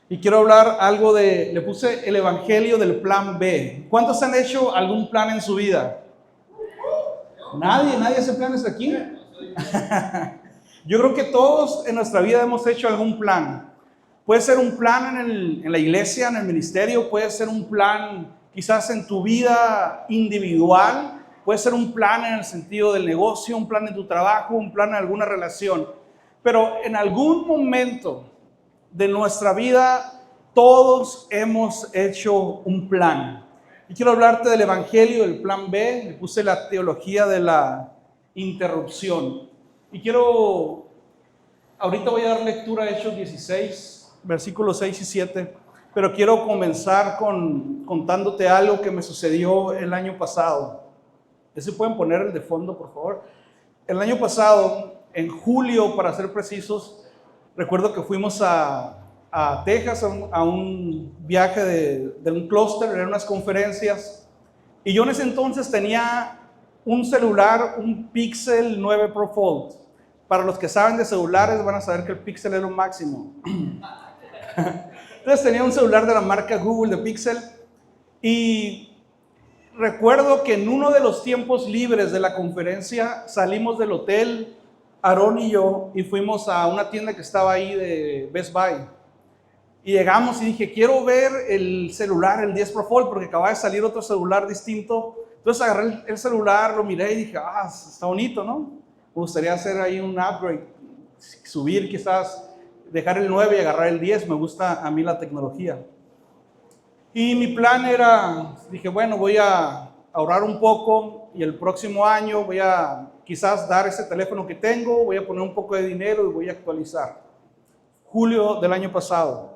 Y quiero hablar algo le puse el evangelio del plan B. ¿Cuántos han hecho algún plan en su vida? Nadie hace planes aquí. Yo creo que todos en nuestra vida hemos hecho algún plan. Puede ser un plan en la iglesia, en el ministerio, puede ser un plan quizás en tu vida individual, puede ser un plan en el sentido del negocio, un plan en tu trabajo, un plan en alguna relación. Pero en algún momento de nuestra vida todos hemos hecho un plan. Y quiero hablarte del evangelio, del plan B. Le puse la teología de la interrupción. Y ahorita voy a dar lectura a Hechos 16, versículos 6 y 7. Pero quiero comenzar contándote algo que me sucedió el año pasado. ¿Se pueden poner el de fondo, por favor? El año pasado, en julio, para ser precisos, recuerdo que fuimos a Texas a un viaje de un clúster, eran unas conferencias, y yo en ese entonces tenía un celular, un Pixel 9 Pro Fold. Para los que saben de celulares van a saber que el Pixel es lo máximo. Entonces tenía un celular de la marca Google de Pixel, y recuerdo que en uno de los tiempos libres de la conferencia salimos del hotel, Aarón y yo, y fuimos a una tienda que estaba ahí de Best Buy. Y llegamos y dije, quiero ver el celular, el 10 Pro Fold, porque acaba de salir otro celular distinto. Entonces agarré el celular, lo miré y dije, está bonito, ¿no? Me gustaría hacer ahí un upgrade, subir quizás, dejar el 9 y agarrar el 10. Me gusta a mí la tecnología. Y mi plan era, dije, bueno, voy a ahorrar un poco y el próximo año voy a quizás dar ese teléfono que tengo, voy a poner un poco de dinero y voy a actualizar. Julio del año pasado.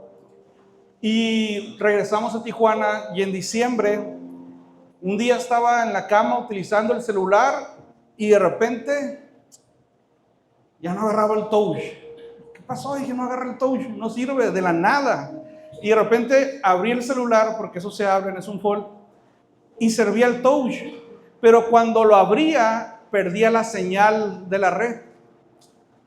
Y regresamos a Tijuana y en diciembre, un día estaba en la cama utilizando el celular y de repente ya no agarraba el touch. ¿Qué pasó? Dije, no agarra el touch, no sirve, de la nada. Y de repente abrí el celular, porque eso se abre, es un fold, y servía el touch. Pero cuando lo abría, perdía la señal de la red.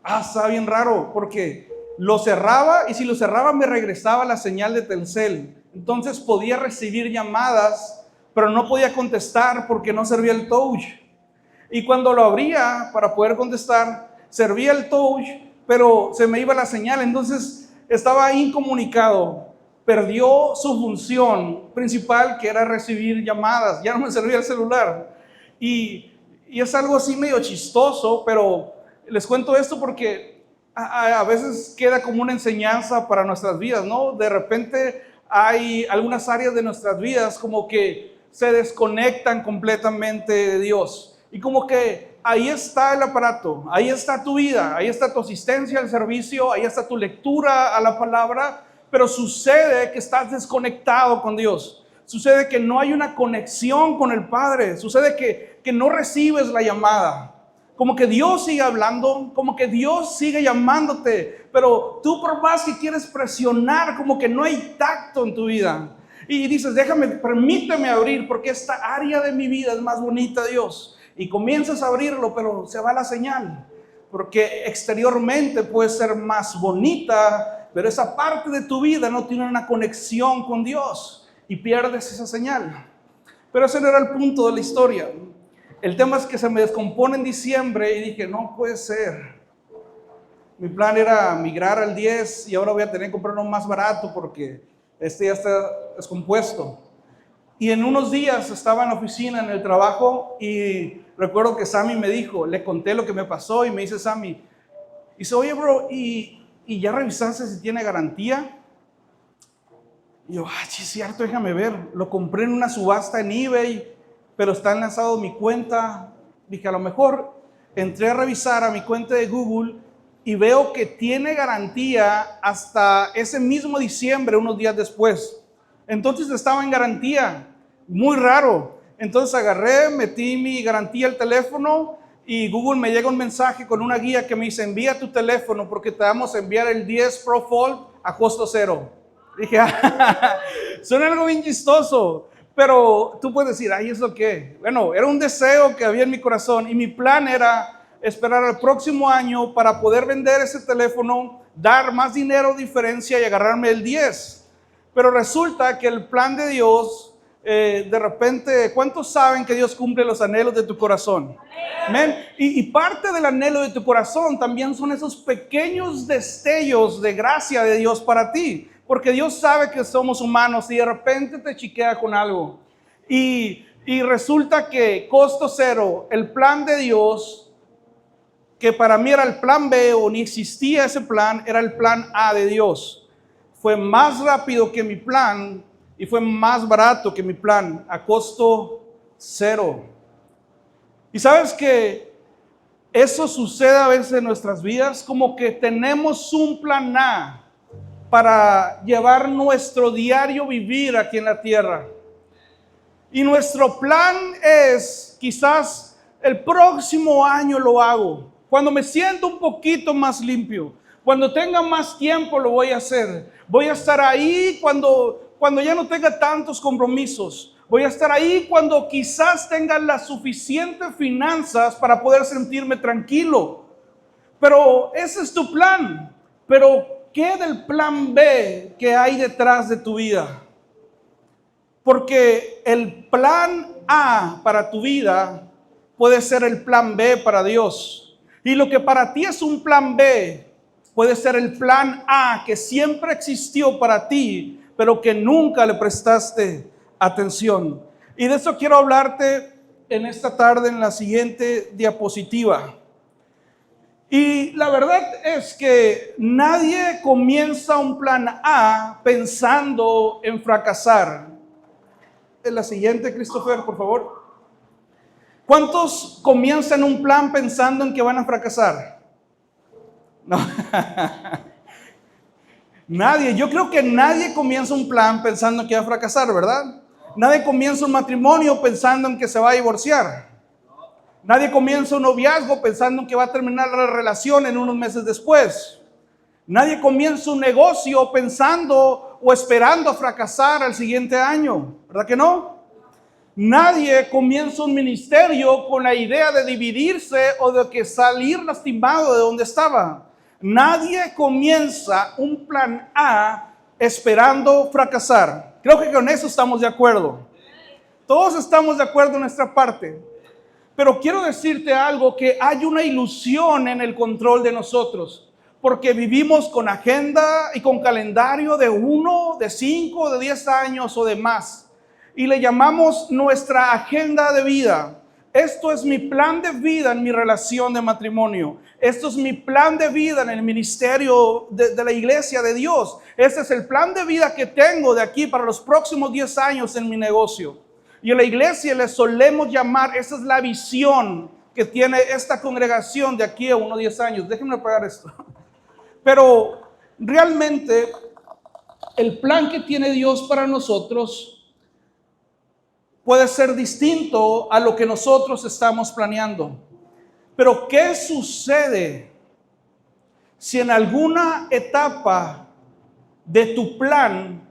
Estaba bien raro, porque lo cerraba y si lo cerraba me regresaba la señal de Telcel. Entonces podía recibir llamadas, pero no podía contestar porque no servía el touch. Y cuando lo abría para poder contestar, servía el touch, pero se me iba la señal. Entonces estaba incomunicado. Perdió su función principal, que era recibir llamadas. Ya no me servía el celular. Y es algo así medio chistoso, pero les cuento esto porque a veces queda como una enseñanza para nuestras vidas, ¿no? De repente hay algunas áreas de nuestras vidas como que se desconectan completamente de Dios. Y como que ahí está el aparato, ahí está tu vida, ahí está tu asistencia al servicio, ahí está tu lectura a la palabra, pero sucede que estás desconectado con Dios. Sucede que no hay una conexión con el Padre. Sucede que no recibes la llamada. Como que Dios sigue hablando, como que Dios sigue llamándote, pero tú por más que quieres presionar, como que no hay tacto en tu vida. Y dices, permíteme abrir, porque esta área de mi vida es más bonita, Dios. Y comienzas a abrirlo, pero se va la señal. Porque exteriormente puede ser más bonita, pero esa parte de tu vida no tiene una conexión con Dios y pierdes esa señal. Pero ese no era el punto de la historia. El tema es que se me descompone en diciembre y dije, no puede ser. Mi plan era migrar al 10 y ahora voy a tener que comprar uno más barato porque este ya está descompuesto. Y en unos días estaba en la oficina, en el trabajo, y recuerdo que Sammy me dijo, le conté lo que me pasó y me dice Sammy, dice, oye bro, ¿y ya revisaste si tiene garantía? Y yo, sí es cierto, déjame ver. Lo compré en una subasta en eBay, pero está enlazado mi cuenta. Dije, a lo mejor entré a revisar a mi cuenta de Google y veo que tiene garantía hasta ese mismo diciembre, unos días después. Entonces estaba en garantía, muy raro. Entonces agarré, metí mi garantía al teléfono y Google me llega un mensaje con una guía que me dice, envía tu teléfono porque te vamos a enviar el 10 Pro Fold a costo cero. Dije, suena algo bien chistoso. Pero tú puedes decir, ay, ¿eso qué? Bueno, era un deseo que había en mi corazón y mi plan era esperar al próximo año para poder vender ese teléfono dar más dinero diferencia y agarrarme el 10. Pero resulta que el plan de Dios, de repente, ¿cuántos saben que Dios cumple los anhelos de tu corazón? Amén. Y parte del anhelo de tu corazón también son esos pequeños destellos de gracia de Dios para ti. Porque Dios sabe que somos humanos y de repente te chiquea con algo. Y resulta que costo cero, el plan de Dios, que para mí era el plan B o ni existía ese plan, era el plan A de Dios. Fue más rápido que mi plan y fue más barato que mi plan, a costo cero. Y sabes que eso sucede a veces en nuestras vidas, como que tenemos un plan A para llevar nuestro diario vivir aquí en la tierra. Y nuestro plan es, quizás el próximo año lo hago, cuando me siento un poquito más limpio, cuando tenga más tiempo lo voy a hacer. Voy a estar ahí cuando ya no tenga tantos compromisos. Voy a estar ahí cuando quizás tenga las suficientes finanzas para poder sentirme tranquilo. Pero ese es tu plan. Pero ¿qué del plan B que hay detrás de tu vida? Porque el plan A para tu vida puede ser el plan B para Dios. Y lo que para ti es un plan B puede ser el plan A que siempre existió para ti, pero que nunca le prestaste atención. Y de eso quiero hablarte en esta tarde en la siguiente diapositiva. Y la verdad es que nadie comienza un plan A pensando en fracasar. En la siguiente, Christopher, por favor. ¿Cuántos comienzan un plan pensando en que van a fracasar? No. Nadie. Yo creo que nadie comienza un plan pensando en que va a fracasar, ¿verdad? Nadie comienza un matrimonio pensando en que se va a divorciar. Nadie comienza un noviazgo pensando en que va a terminar la relación en unos meses después. Nadie comienza un negocio pensando o esperando a fracasar al siguiente año, ¿verdad que no? Nadie comienza un ministerio con la idea de dividirse o de que salir lastimado de donde estaba. Nadie comienza un plan A esperando fracasar. Creo que con eso estamos de acuerdo. Todos estamos de acuerdo en nuestra parte. Pero quiero decirte algo, que hay una ilusión en el control de nosotros. Porque vivimos con agenda y con calendario de 1, de 5, de 10 años o de más. Y le llamamos nuestra agenda de vida. Esto es mi plan de vida en mi relación de matrimonio. Esto es mi plan de vida en el ministerio de la iglesia de Dios. Este es el plan de vida que tengo de aquí para los próximos 10 años en mi negocio. Y en la iglesia le solemos llamar, esa es la visión que tiene esta congregación de aquí a unos 10 años. Déjenme apagar esto. Pero realmente el plan que tiene Dios para nosotros puede ser distinto a lo que nosotros estamos planeando. Pero ¿qué sucede si en alguna etapa de tu plan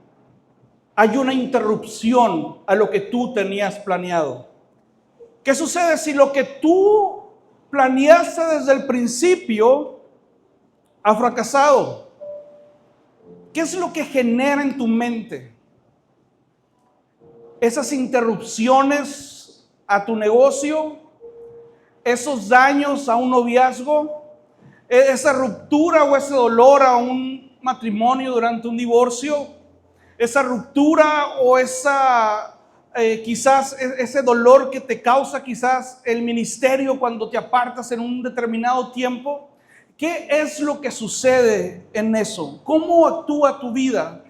hay una interrupción a lo que tú tenías planeado? ¿Qué sucede si lo que tú planeaste desde el principio ha fracasado? ¿Qué es lo que genera en tu mente esas interrupciones a tu negocio, esos daños a un noviazgo, esa ruptura o ese dolor a un matrimonio durante un divorcio, esa ruptura o quizás ese dolor que te causa quizás el ministerio cuando te apartas en un determinado tiempo? ¿Qué es lo que sucede en eso? ¿Cómo actúa tu vida?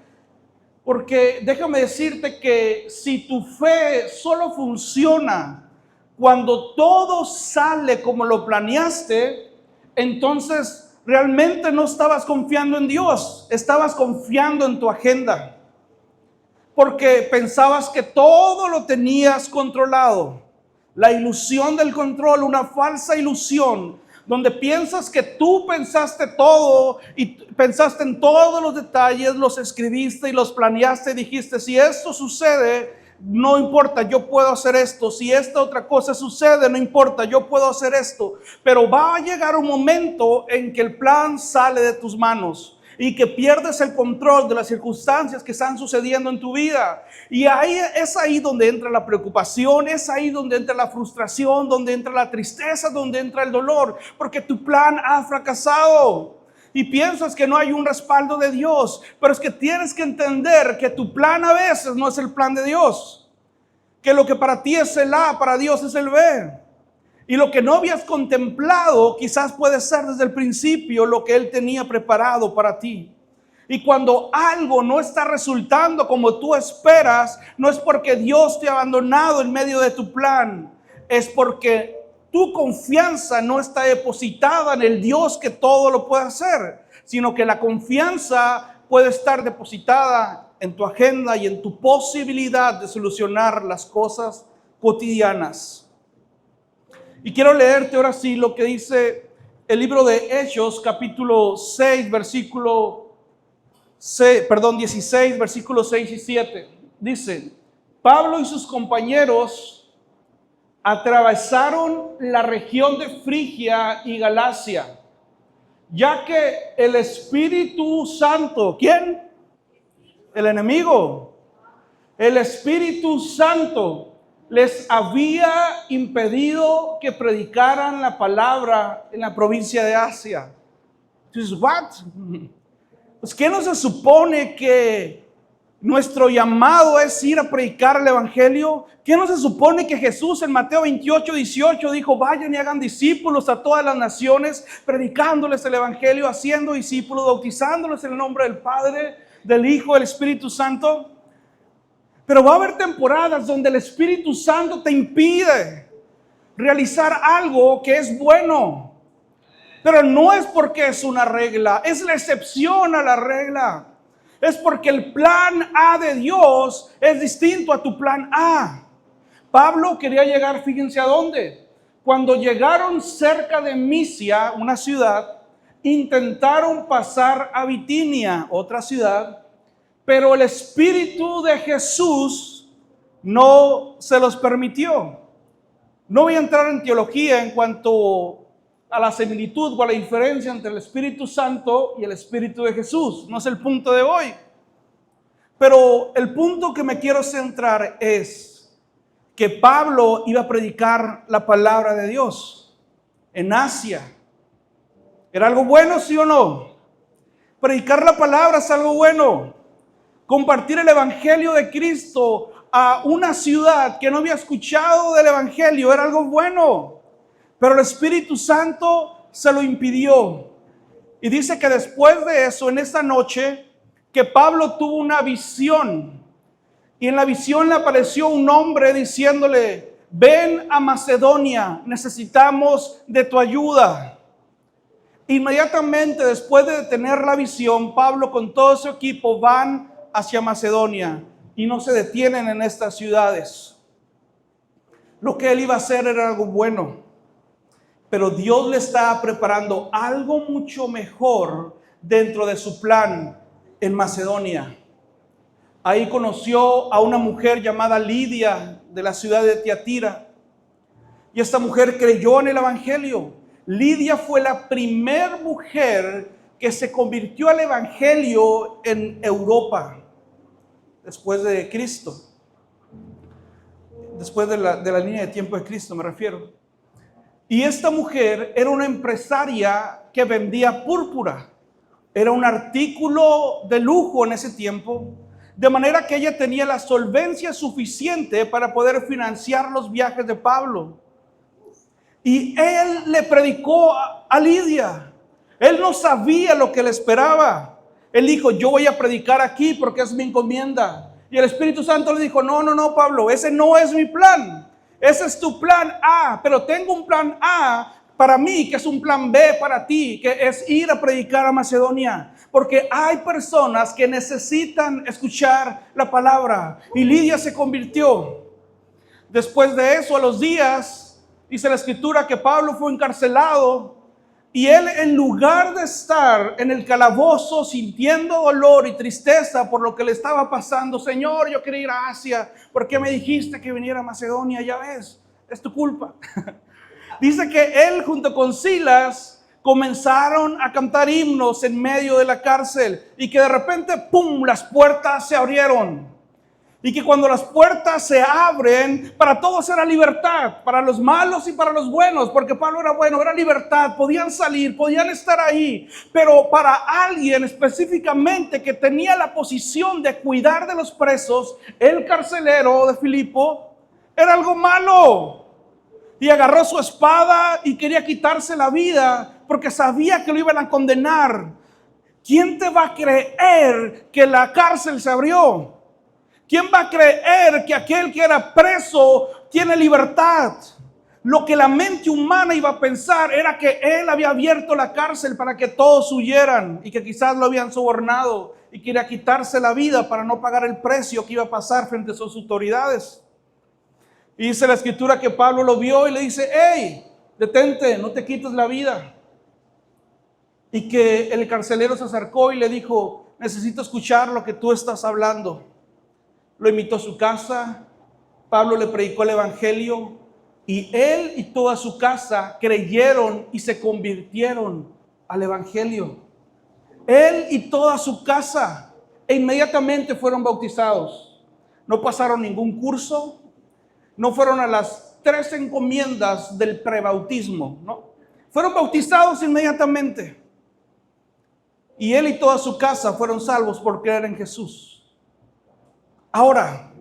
Porque déjame decirte que si tu fe solo funciona cuando todo sale como lo planeaste, entonces realmente no estabas confiando en Dios, estabas confiando en tu agenda. Porque pensabas que todo lo tenías controlado. La ilusión del control, una falsa ilusión, donde piensas que tú pensaste todo y pensaste en todos los detalles, los escribiste y los planeaste y dijiste, si esto sucede, no importa, yo puedo hacer esto. Si esta otra cosa sucede, no importa, yo puedo hacer esto. Pero va a llegar un momento en que el plan sale de tus manos y que pierdes el control de las circunstancias que están sucediendo en tu vida. Y ahí es ahí donde entra la preocupación, es ahí donde entra la frustración, donde entra la tristeza, donde entra el dolor, porque tu plan ha fracasado. Y piensas que no hay un respaldo de Dios, pero es que tienes que entender que tu plan a veces no es el plan de Dios, que lo que para ti es el A, para Dios es el B. Y lo que no habías contemplado quizás puede ser desde el principio lo que Él tenía preparado para ti. Y cuando algo no está resultando como tú esperas, no es porque Dios te ha abandonado en medio de tu plan, es porque tu confianza no está depositada en el Dios que todo lo puede hacer, sino que la confianza puede estar depositada en tu agenda y en tu posibilidad de solucionar las cosas cotidianas. Y quiero leerte ahora sí lo que dice el libro de Hechos, capítulo 6, 16, versículos 6 y 7. Dice: Pablo y sus compañeros atravesaron la región de Frigia y Galacia, ya que el Espíritu Santo, ¿quién? El enemigo. El Espíritu Santo les había impedido que predicaran la palabra en la provincia de Asia. Entonces, ¿what? Pues, ¿qué no se supone que nuestro llamado es ir a predicar el evangelio? ¿Qué no se supone que Jesús en Mateo 28, 18 dijo: vayan y hagan discípulos a todas las naciones, predicándoles el evangelio, haciendo discípulos, bautizándoles en el nombre del Padre, del Hijo, del Espíritu Santo? Pero va a haber temporadas donde el Espíritu Santo te impide realizar algo que es bueno. Pero no es porque es una regla, es la excepción a la regla. Es porque el plan A de Dios es distinto a tu plan A. Pablo quería llegar, fíjense a dónde. Cuando llegaron cerca de Misia, una ciudad, intentaron pasar a Bitinia, otra ciudad, pero el Espíritu de Jesús no se los permitió. No voy a entrar en teología en cuanto a la similitud o a la diferencia entre el Espíritu Santo y el Espíritu de Jesús. No es el punto de hoy. Pero el punto que me quiero centrar es que Pablo iba a predicar la palabra de Dios en Asia. ¿Era algo bueno, sí o no? Predicar la palabra es algo bueno. Compartir el evangelio de Cristo a una ciudad que no había escuchado del evangelio era algo bueno. Pero el Espíritu Santo se lo impidió. Y dice que después de eso, en esa noche, que Pablo tuvo una visión. Y en la visión le apareció un hombre diciéndole: ven a Macedonia, necesitamos de tu ayuda. Inmediatamente después de tener la visión, Pablo con todo su equipo van hacia Macedonia y no se detienen en estas ciudades. Lo que él iba a hacer era algo bueno, pero Dios le estaba preparando algo mucho mejor dentro de su plan en Macedonia. Ahí conoció a una mujer llamada Lidia de la ciudad de Tiatira, y esta mujer creyó en el evangelio. Lidia fue la primera mujer que se convirtió al evangelio en Europa después de Cristo, después de la línea de tiempo de Cristo me refiero. Y esta mujer era una empresaria que vendía púrpura. Era un artículo de lujo en ese tiempo, de manera que ella tenía la solvencia suficiente para poder financiar los viajes de Pablo. Y él le predicó a Lidia. Él no sabía lo que le esperaba. Él dijo: yo voy a predicar aquí porque es mi encomienda. Y el Espíritu Santo le dijo: no, Pablo, ese no es mi plan. Ese es tu plan A, pero tengo un plan A para mí, que es un plan B para ti, que es ir a predicar a Macedonia. Porque hay personas que necesitan escuchar la palabra. Y Lidia se convirtió. Después de eso, a los días, dice la Escritura que Pablo fue encarcelado Y él, en lugar de estar en el calabozo sintiendo dolor y tristeza por lo que le estaba pasando, Señor, yo quería ir a Asia, ¿por qué me dijiste que viniera a Macedonia? Ya ves, es tu culpa. Dice que él junto con Silas comenzaron a cantar himnos en medio de la cárcel y que de repente, ¡pum!, las puertas se abrieron. Y que cuando las puertas se abren, para todos era libertad, para los malos y para los buenos, porque Pablo era bueno, era libertad, podían salir, podían estar ahí. Pero para alguien específicamente que tenía la posición de cuidar de los presos, el carcelero de Filipo, era algo malo. Y agarró su espada y quería quitarse la vida porque sabía que lo iban a condenar. ¿Quién te va a creer que la cárcel se abrió? ¿Quién va a creer que aquel que era preso tiene libertad? Lo que la mente humana iba a pensar era que él había abierto la cárcel para que todos huyeran y que quizás lo habían sobornado y quería quitarse la vida para no pagar el precio que iba a pasar frente a sus autoridades. Y dice la escritura que Pablo lo vio y le dice, hey, detente, no te quites la vida. Y que el carcelero se acercó y le dijo, necesito escuchar lo que tú estás hablando. Lo invitó a su casa, Pablo le predicó el evangelio y él y toda su casa creyeron y se convirtieron al evangelio. Él y toda su casa e inmediatamente fueron bautizados. No pasaron ningún curso, no fueron a las 3 encomiendas del prebautismo, ¿no? Fueron bautizados inmediatamente. Y él y toda su casa fueron salvos por creer en Jesús. Ahora,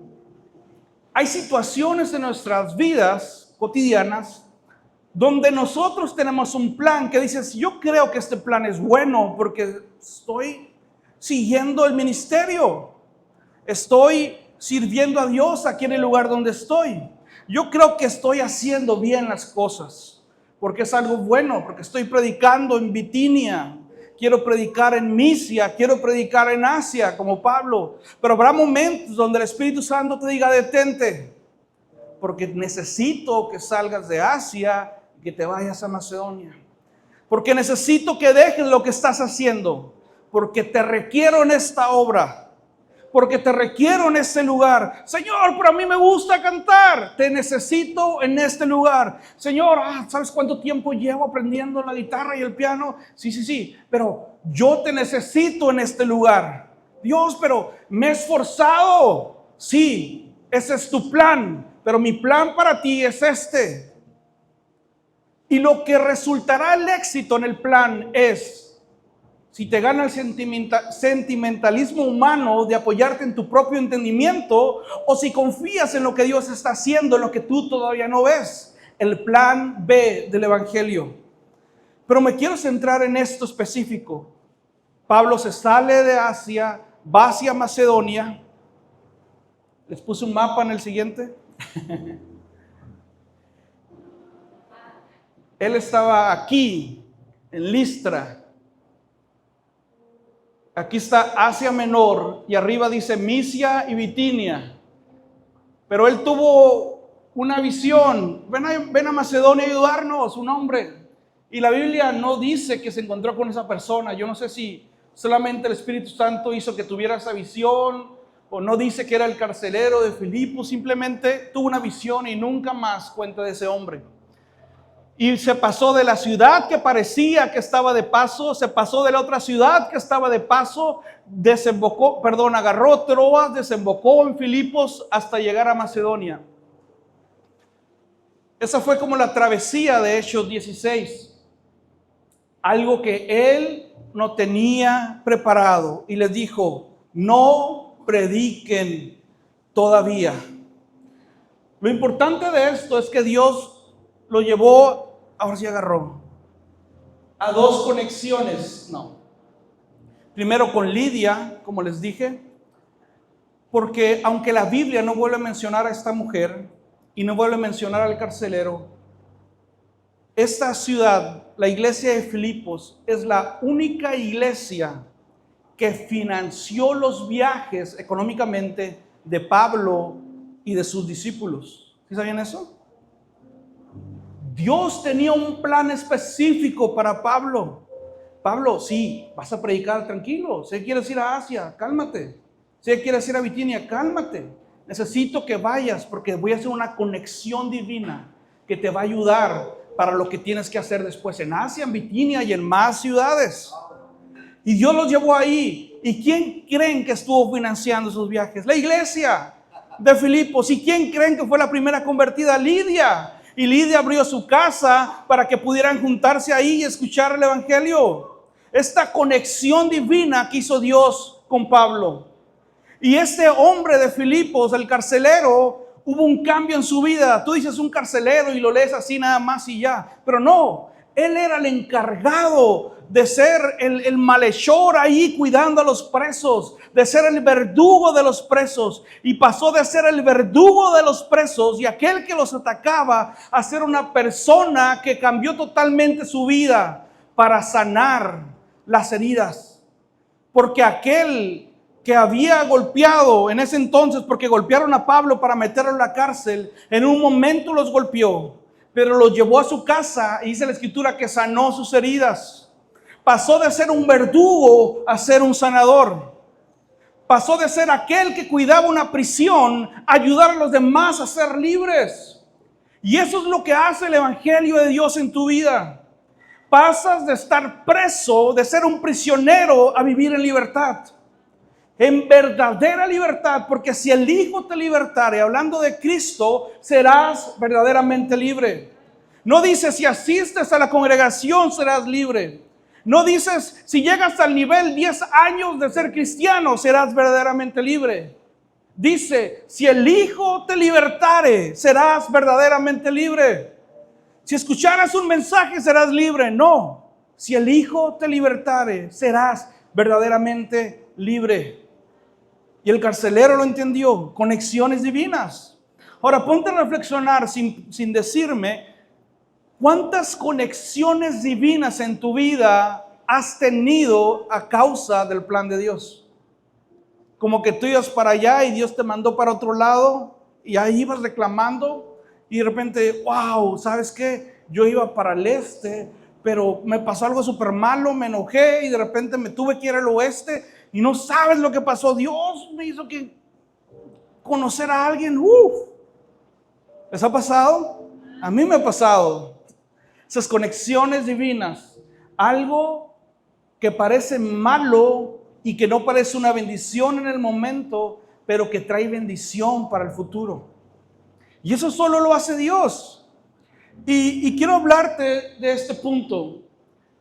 hay situaciones en nuestras vidas cotidianas donde nosotros tenemos un plan que dices, yo creo que este plan es bueno porque estoy siguiendo el ministerio, estoy sirviendo a Dios aquí en el lugar donde estoy. Yo creo que estoy haciendo bien las cosas porque es algo bueno, porque estoy predicando en Bitinia. Quiero predicar en Misia, quiero predicar en Asia, como Pablo. Pero habrá momentos donde el Espíritu Santo te diga, detente, porque necesito que salgas de Asia y que te vayas a Macedonia. Porque necesito que dejes lo que estás haciendo, porque te requiero en esta obra. Porque te requiero en este lugar. Señor, pero a mí me gusta cantar. Te necesito en este lugar. Señor, ¿sabes cuánto tiempo llevo aprendiendo la guitarra y el piano? Sí, pero yo te necesito en este lugar. Dios, pero me he esforzado. Sí, ese es tu plan, pero mi plan para ti es este. Y lo que resultará el éxito en el plan es si te gana el sentimentalismo humano de apoyarte en tu propio entendimiento o si confías en lo que Dios está haciendo, en lo que tú todavía no ves. El plan B del evangelio. Pero me quiero centrar en esto específico. Pablo se sale de Asia, va hacia Macedonia. Les puse un mapa en el siguiente. Él estaba aquí, en Listra. Aquí está Asia Menor y arriba dice Misia y Bitinia. Pero él tuvo una visión. Ven a Macedonia a ayudarnos, un hombre. Y la Biblia no dice que se encontró con esa persona. Yo no sé si solamente el Espíritu Santo hizo que tuviera esa visión, o no dice que era el carcelero de Filipo. Simplemente tuvo una visión y nunca más cuenta de ese hombre. Y se pasó de la ciudad que parecía que estaba de paso, se pasó de la otra ciudad que estaba de paso, agarró Troas, desembocó en Filipos hasta llegar a Macedonia. Esa fue como la travesía de Hechos 16. Algo que él no tenía preparado y les dijo, no prediquen todavía. Lo importante de esto es que Dios lo llevó, ahora sí agarró, a 2 conexiones. Primero con Lidia, como les dije, porque aunque la Biblia no vuelve a mencionar a esta mujer y no vuelve a mencionar al carcelero, esta ciudad, la iglesia de Filipos, es la única iglesia que financió los viajes económicamente de Pablo y de sus discípulos. ¿Sí sabían eso? Dios tenía un plan específico para Pablo. Pablo, sí, vas a predicar tranquilo. Si quieres ir a Asia, cálmate. Si quieres ir a Bitinia, cálmate. Necesito que vayas porque voy a hacer una conexión divina que te va a ayudar para lo que tienes que hacer después en Asia, en Bitinia y en más ciudades. Y Dios los llevó ahí. ¿Y quién creen que estuvo financiando esos viajes? La iglesia de Filipos. ¿Y quién creen que fue la primera convertida? Lidia. Y Lidia abrió su casa para que pudieran juntarse ahí y escuchar el evangelio. Esta conexión divina que hizo Dios con Pablo. Y este hombre de Filipos, el carcelero, hubo un cambio en su vida. Tú dices un carcelero y lo lees así nada más y ya. Pero no, él era el encargado de ser el malhechor ahí cuidando a los presos, de ser el verdugo de los presos. Y pasó de ser el verdugo de los presos y aquel que los atacaba a ser una persona que cambió totalmente su vida para sanar las heridas. Porque aquel que había golpeado en ese entonces, porque golpearon a Pablo para meterlo en la cárcel, en un momento los golpeó, pero los llevó a su casa y dice la escritura que sanó sus heridas. Pasó de ser un verdugo a ser un sanador. Pasó de ser aquel que cuidaba una prisión a ayudar a los demás a ser libres. Y eso es lo que hace el evangelio de Dios en tu vida. Pasas de estar preso, de ser un prisionero, a vivir en libertad. En verdadera libertad, porque si el Hijo te libertare, hablando de Cristo, serás verdaderamente libre. No dice si asistes a la congregación serás libre. No dices si llegas al nivel 10 años de ser cristiano serás verdaderamente libre. Dice, si el Hijo te libertare, serás verdaderamente libre. Si escucharas un mensaje serás libre. No, si el Hijo te libertare, serás verdaderamente libre. Y el carcelero lo entendió, conexiones divinas. Ahora ponte a reflexionar sin decirme cuántas conexiones divinas en tu vida has tenido a causa del plan de Dios. Como que tú ibas para allá y Dios te mandó para otro lado y ahí ibas reclamando y de repente, wow, ¿sabes qué? Yo iba para el este, pero me pasó algo súper malo, me enojé y de repente me tuve que ir al oeste. Y no sabes lo que pasó. Dios me hizo que conocer a alguien. ¿Les ha pasado? A mí me ha pasado. Esas conexiones divinas. Algo que parece malo y que no parece una bendición en el momento, pero que trae bendición para el futuro. Y eso solo lo hace Dios. Y quiero hablarte de este punto.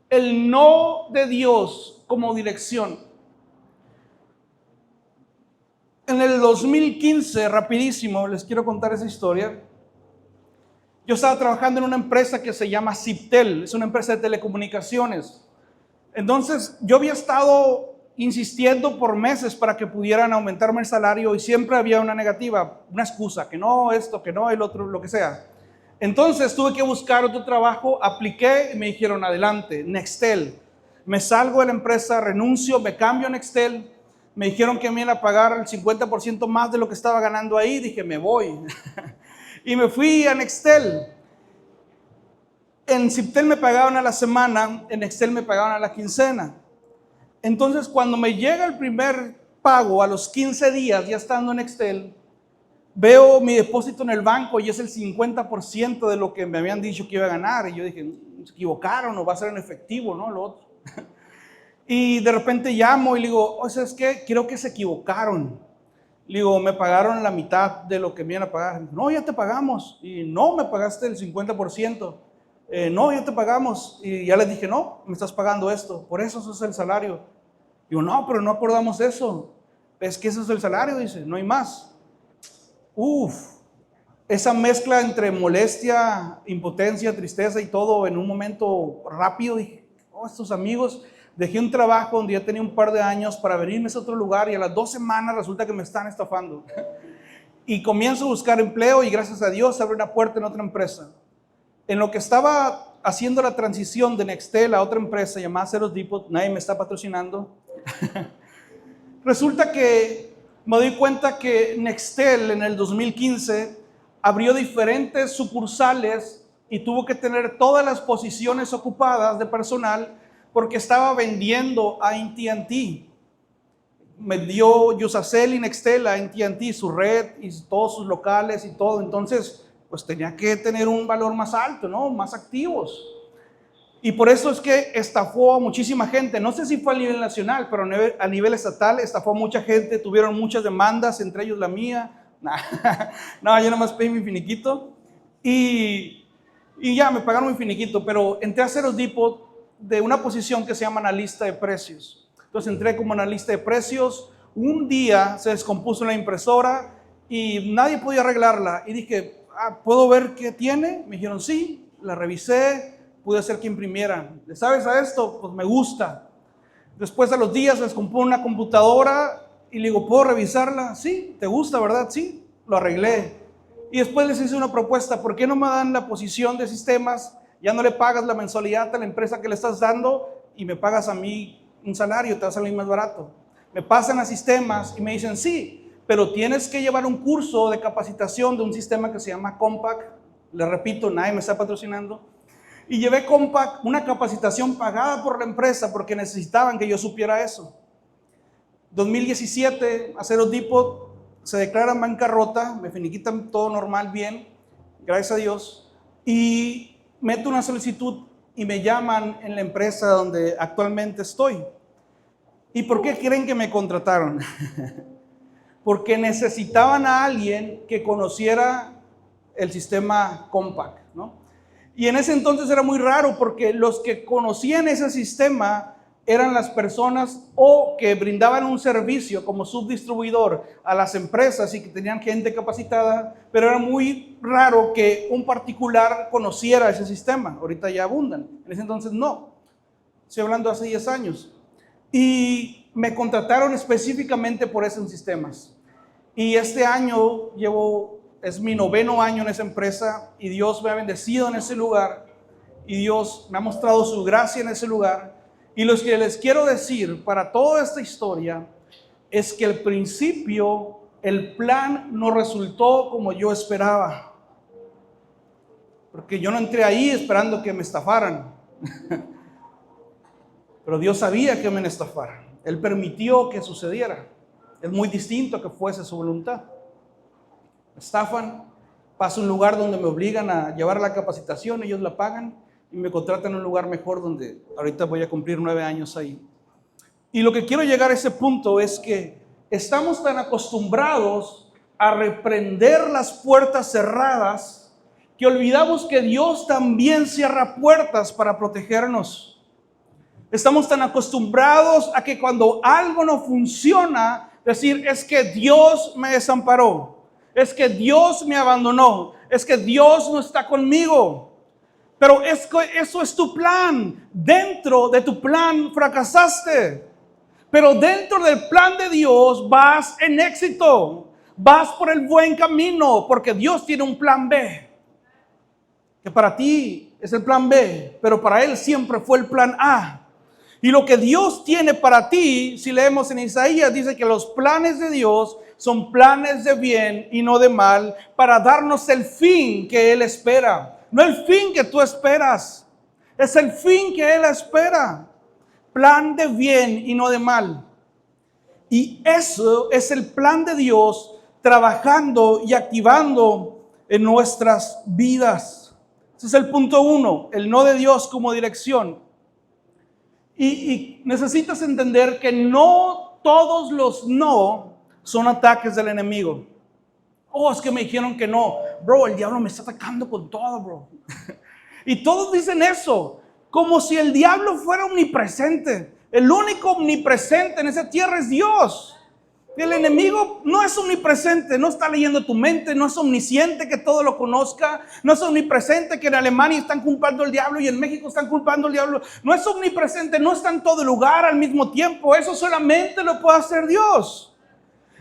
El no de Dios como dirección. En el 2015, rapidísimo, les quiero contar esa historia. Yo estaba trabajando en una empresa que se llama Siptel, es una empresa de telecomunicaciones. Entonces, yo había estado insistiendo por meses para que pudieran aumentarme el salario y siempre había una negativa, una excusa, que no esto, que no el otro, lo que sea. Entonces, tuve que buscar otro trabajo, apliqué y me dijeron, adelante, Nextel. Me salgo de la empresa, renuncio, me cambio a Nextel. Me dijeron que me iban a pagar el 50% más de lo que estaba ganando ahí. Dije, me voy. Y me fui a Nextel. En Siptel me pagaban a la semana, en Nextel me pagaban a la quincena. Entonces, cuando me llega el primer pago a los 15 días, ya estando en Nextel, veo mi depósito en el banco y es el 50% de lo que me habían dicho que iba a ganar. Y yo dije, se equivocaron o va a ser en efectivo, ¿no? Lo otro. Y de repente llamo y le digo, o sea, es que creo que se equivocaron. Le digo, me pagaron la mitad de lo que me iban a pagar. No, ya te pagamos. Y no, me pagaste el 50%. No, ya te pagamos. Y ya les dije, no, me estás pagando esto. Por eso es el salario. Digo, no, pero no acordamos eso. Es que eso es el salario, dice, no hay más. Esa mezcla entre molestia, impotencia, tristeza y todo en un momento rápido. Dije, estos amigos... Dejé un trabajo donde ya tenía un par de años para venirme a ese otro lugar y a las 2 semanas resulta que me están estafando. Y comienzo a buscar empleo y gracias a Dios abre una puerta en otra empresa. En lo que estaba haciendo la transición de Nextel a otra empresa llamada Ceros Depot, nadie me está patrocinando. Resulta que me doy cuenta que Nextel en el 2015 abrió diferentes sucursales y tuvo que tener todas las posiciones ocupadas de personal porque estaba vendiendo a AT&T. Me dio Yusacell y Nextel a AT&T, su red y todos sus locales y todo. Entonces, pues tenía que tener un valor más alto, ¿no? Más activos. Y por eso es que estafó a muchísima gente. No sé si fue a nivel nacional, pero a nivel estatal estafó a mucha gente. Tuvieron muchas demandas, entre ellos la mía. No, yo nomás pedí mi finiquito. Y ya me pagaron mi finiquito. Pero entré a Xerox Depot de una posición que se llama analista de precios. Entonces entré como analista de precios. Un día se descompuso la impresora y nadie podía arreglarla. Y dije, ¿puedo ver qué tiene? Me dijeron, sí. La revisé. Pude hacer que imprimieran. ¿Le sabes a esto? Pues me gusta. Después a los días les compré una computadora y le digo, ¿puedo revisarla? Sí, ¿te gusta, verdad? Sí, lo arreglé. Y después les hice una propuesta, ¿por qué no me dan la posición de sistemas? Ya no le pagas la mensualidad a la empresa que le estás dando y me pagas a mí un salario, te va a salir más barato. Me pasan a sistemas y me dicen, sí, pero tienes que llevar un curso de capacitación de un sistema que se llama Compaq. Les repito, nadie me está patrocinando. Y llevé Compaq, una capacitación pagada por la empresa porque necesitaban que yo supiera eso. 2017, Xerox Depot se declara en bancarrota, me finiquitan todo normal, bien, gracias a Dios, y meto una solicitud y me llaman en la empresa donde actualmente estoy. ¿Y por qué creen que me contrataron? Porque necesitaban a alguien que conociera el sistema Compaq, ¿no? Y en ese entonces era muy raro porque los que conocían ese sistema eran las personas o que brindaban un servicio como subdistribuidor a las empresas y que tenían gente capacitada, pero era muy raro que un particular conociera ese sistema. Ahorita ya abundan, en ese entonces no. Estoy hablando hace 10 años. Y me contrataron específicamente por esos sistemas. Y este año es mi 9º año en esa empresa y Dios me ha bendecido en ese lugar y Dios me ha mostrado su gracia en ese lugar. Y lo que les quiero decir para toda esta historia es que al principio el plan no resultó como yo esperaba. Porque yo no entré ahí esperando que me estafaran. Pero Dios sabía que me estafaran. Él permitió que sucediera. Es muy distinto a que fuese su voluntad. Me estafan, paso a un lugar donde me obligan a llevar la capacitación, ellos la pagan y me contratan en un lugar mejor donde ahorita voy a cumplir 9 años ahí. Y lo que quiero llegar a ese punto es que estamos tan acostumbrados a reprender las puertas cerradas que olvidamos que Dios también cierra puertas para protegernos. Estamos tan acostumbrados a que cuando algo no funciona, decir, es que Dios me desamparó, es que Dios me abandonó, es que Dios no está conmigo. Pero eso es tu plan. Dentro de tu plan fracasaste. Pero dentro del plan de Dios vas en éxito. Vas por el buen camino porque Dios tiene un plan B. Que para ti es el plan B, pero para Él siempre fue el plan A. Y lo que Dios tiene para ti, si leemos en Isaías, dice que los planes de Dios son planes de bien y no de mal, para darnos el fin que Él espera. No el fin que tú esperas, es el fin que Él espera. Plan de bien y no de mal. Y eso es el plan de Dios trabajando y activando en nuestras vidas. Ese es el punto 1, el no de Dios como dirección. Y necesitas entender que no todos los no son ataques del enemigo. Oh, es que me dijeron que no. Bro, el diablo me está atacando con todo, bro. Y todos dicen eso, como si el diablo fuera omnipresente. El único omnipresente en esa tierra es Dios. El enemigo no es omnipresente, no está leyendo tu mente, no es omnisciente que todo lo conozca, no es omnipresente que en Alemania están culpando al diablo y en México están culpando al diablo. No es omnipresente, no está en todo lugar al mismo tiempo. Eso solamente lo puede hacer Dios.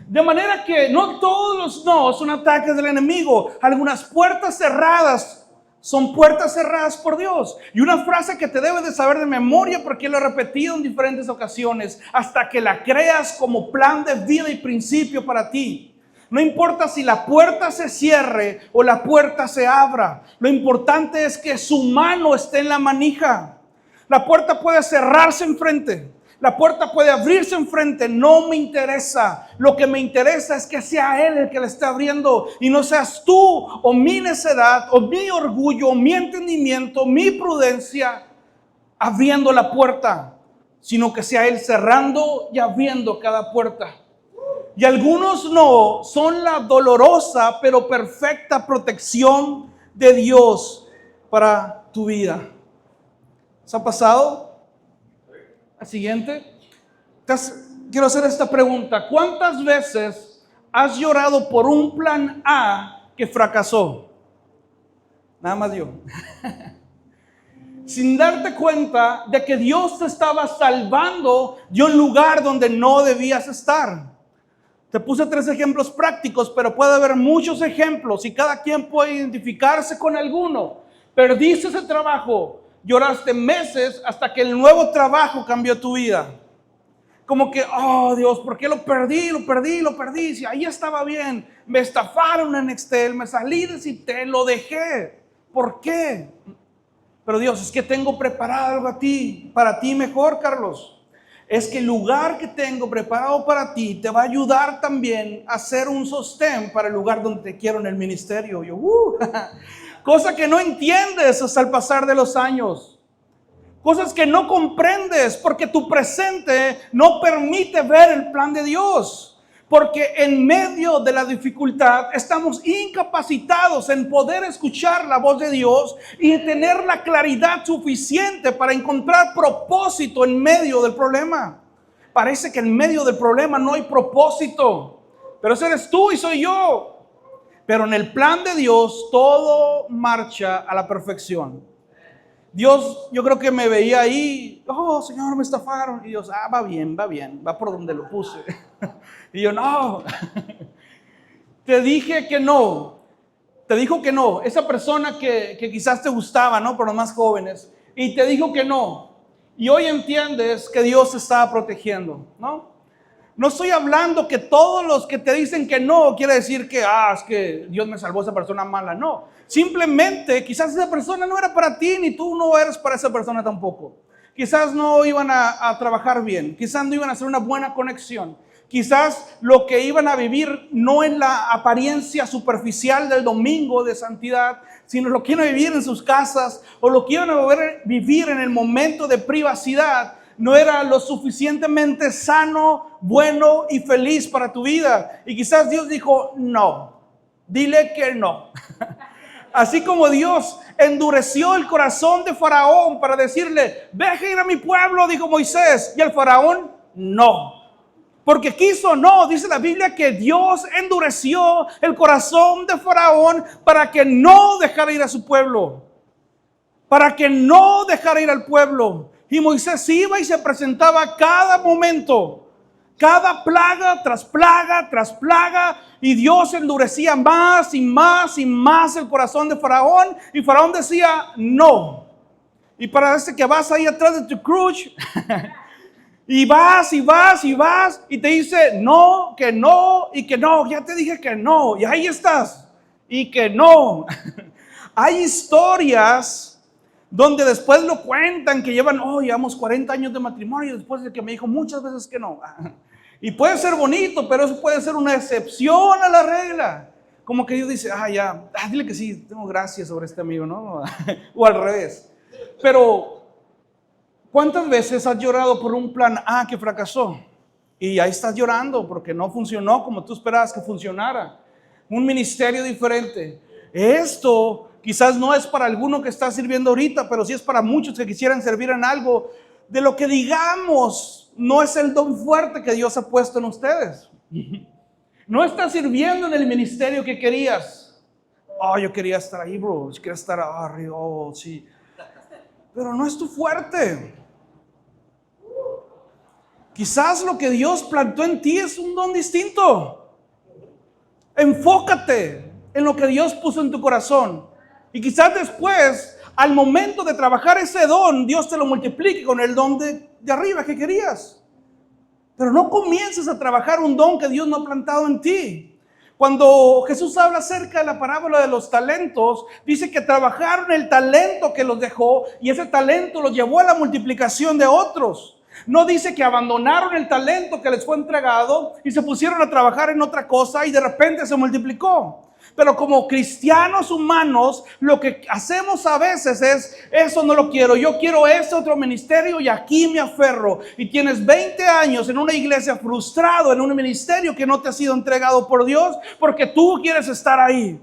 De manera que no todos los no son ataques del enemigo. Algunas puertas cerradas son puertas cerradas por Dios. Y una frase que te debes de saber de memoria porque lo he repetido en diferentes ocasiones hasta que la creas como plan de vida y principio para ti. No importa si la puerta se cierre o la puerta se abra. Lo importante es que su mano esté en la manija. La puerta puede cerrarse enfrente. La puerta puede abrirse enfrente. No me interesa. Lo que me interesa es que sea Él el que la esté abriendo. Y no seas tú o mi necedad o mi orgullo o mi entendimiento, mi prudencia abriendo la puerta. Sino que sea Él cerrando y abriendo cada puerta. Y algunos no, son la dolorosa pero perfecta protección de Dios para tu vida. ¿Se ha pasado? La siguiente. Entonces, quiero hacer esta pregunta. ¿Cuántas veces has llorado por un plan A que fracasó? Nada más yo. Sin darte cuenta de que Dios te estaba salvando de un lugar donde no debías estar. Te puse 3 ejemplos prácticos, pero puede haber muchos ejemplos y cada quien puede identificarse con alguno. Perdiste ese trabajo, lloraste meses hasta que el nuevo trabajo cambió tu vida. Como que, oh Dios, ¿por qué lo perdí? Si ahí estaba bien, me estafaron en Nextel, me salí de Citel, lo dejé. ¿Por qué? Pero Dios, es que tengo preparado algo para ti mejor, Carlos. Es que el lugar que tengo preparado para ti te va a ayudar también a ser un sostén para el lugar donde te quiero en el ministerio. Cosa que no entiendes hasta el pasar de los años. Cosas que no comprendes porque tu presente no permite ver el plan de Dios. Porque en medio de la dificultad estamos incapacitados en poder escuchar la voz de Dios y tener la claridad suficiente para encontrar propósito en medio del problema. Parece que en medio del problema no hay propósito, pero ese eres tú y soy yo. Pero en el plan de Dios todo marcha a la perfección. Dios, yo creo que me veía ahí, oh Señor, me estafaron. Y Dios, va bien, va por donde lo puse. Y yo, no, te dije que no, te dijo que no. Esa persona que quizás te gustaba, ¿no? Por los más jóvenes, y te dijo que no. Y hoy entiendes que Dios te estaba protegiendo, ¿no? No estoy hablando que todos los que te dicen que no, quiere decir que, es que Dios me salvó a esa persona mala. No, simplemente quizás esa persona no era para ti, ni tú no eres para esa persona tampoco. Quizás no iban a trabajar bien, quizás no iban a hacer una buena conexión. Quizás lo que iban a vivir no en la apariencia superficial del domingo de santidad, sino lo que iban a vivir en sus casas o lo que iban a vivir en el momento de privacidad. No era lo suficientemente sano, bueno y feliz para tu vida. Y quizás Dios dijo, no, dile que no. Así como Dios endureció el corazón de Faraón para decirle, deja ir a mi pueblo, dijo Moisés. Y el Faraón, no. Porque quiso, no, dice la Biblia que Dios endureció el corazón de Faraón para que no dejara ir a su pueblo. Para que no dejara ir al pueblo. Y Moisés iba y se presentaba cada momento, cada plaga tras plaga tras plaga, y Dios endurecía más y más y más el corazón de Faraón, y Faraón decía no. Y parece que vas ahí atrás de tu crutch y vas y vas y vas y te dice no, que no y que no. Ya te dije que no, y ahí estás y que no. Hay historias donde después lo cuentan que llevamos 40 años de matrimonio después de que me dijo muchas veces que no. Y puede ser bonito, pero eso puede ser una excepción a la regla. Como que Dios dice, dile que sí, tengo gracia sobre este amigo, ¿no? O al revés. Pero, ¿cuántas veces has llorado por un plan A que fracasó? Y ahí estás llorando porque no funcionó como tú esperabas que funcionara. Un ministerio diferente. Esto quizás no es para alguno que está sirviendo ahorita, pero sí es para muchos que quisieran servir en algo de lo que digamos no es el don fuerte que Dios ha puesto en ustedes. No estás sirviendo en el ministerio que querías. Yo quería estar ahí, bro. Yo quería estar arriba, sí. Pero no es tu fuerte. Quizás lo que Dios plantó en ti es un don distinto. Enfócate en lo que Dios puso en tu corazón. Y quizás después, al momento de trabajar ese don, Dios te lo multiplique con el don de arriba que querías. Pero no comiences a trabajar un don que Dios no ha plantado en ti. Cuando Jesús habla acerca de la parábola de los talentos, dice que trabajaron el talento que los dejó y ese talento los llevó a la multiplicación de otros. No dice que abandonaron el talento que les fue entregado y se pusieron a trabajar en otra cosa y de repente se multiplicó. Pero como cristianos humanos, lo que hacemos a veces es, eso no lo quiero, yo quiero ese otro ministerio y aquí me aferro. Y tienes 20 años en una iglesia frustrado, en un ministerio que no te ha sido entregado por Dios, porque tú quieres estar ahí.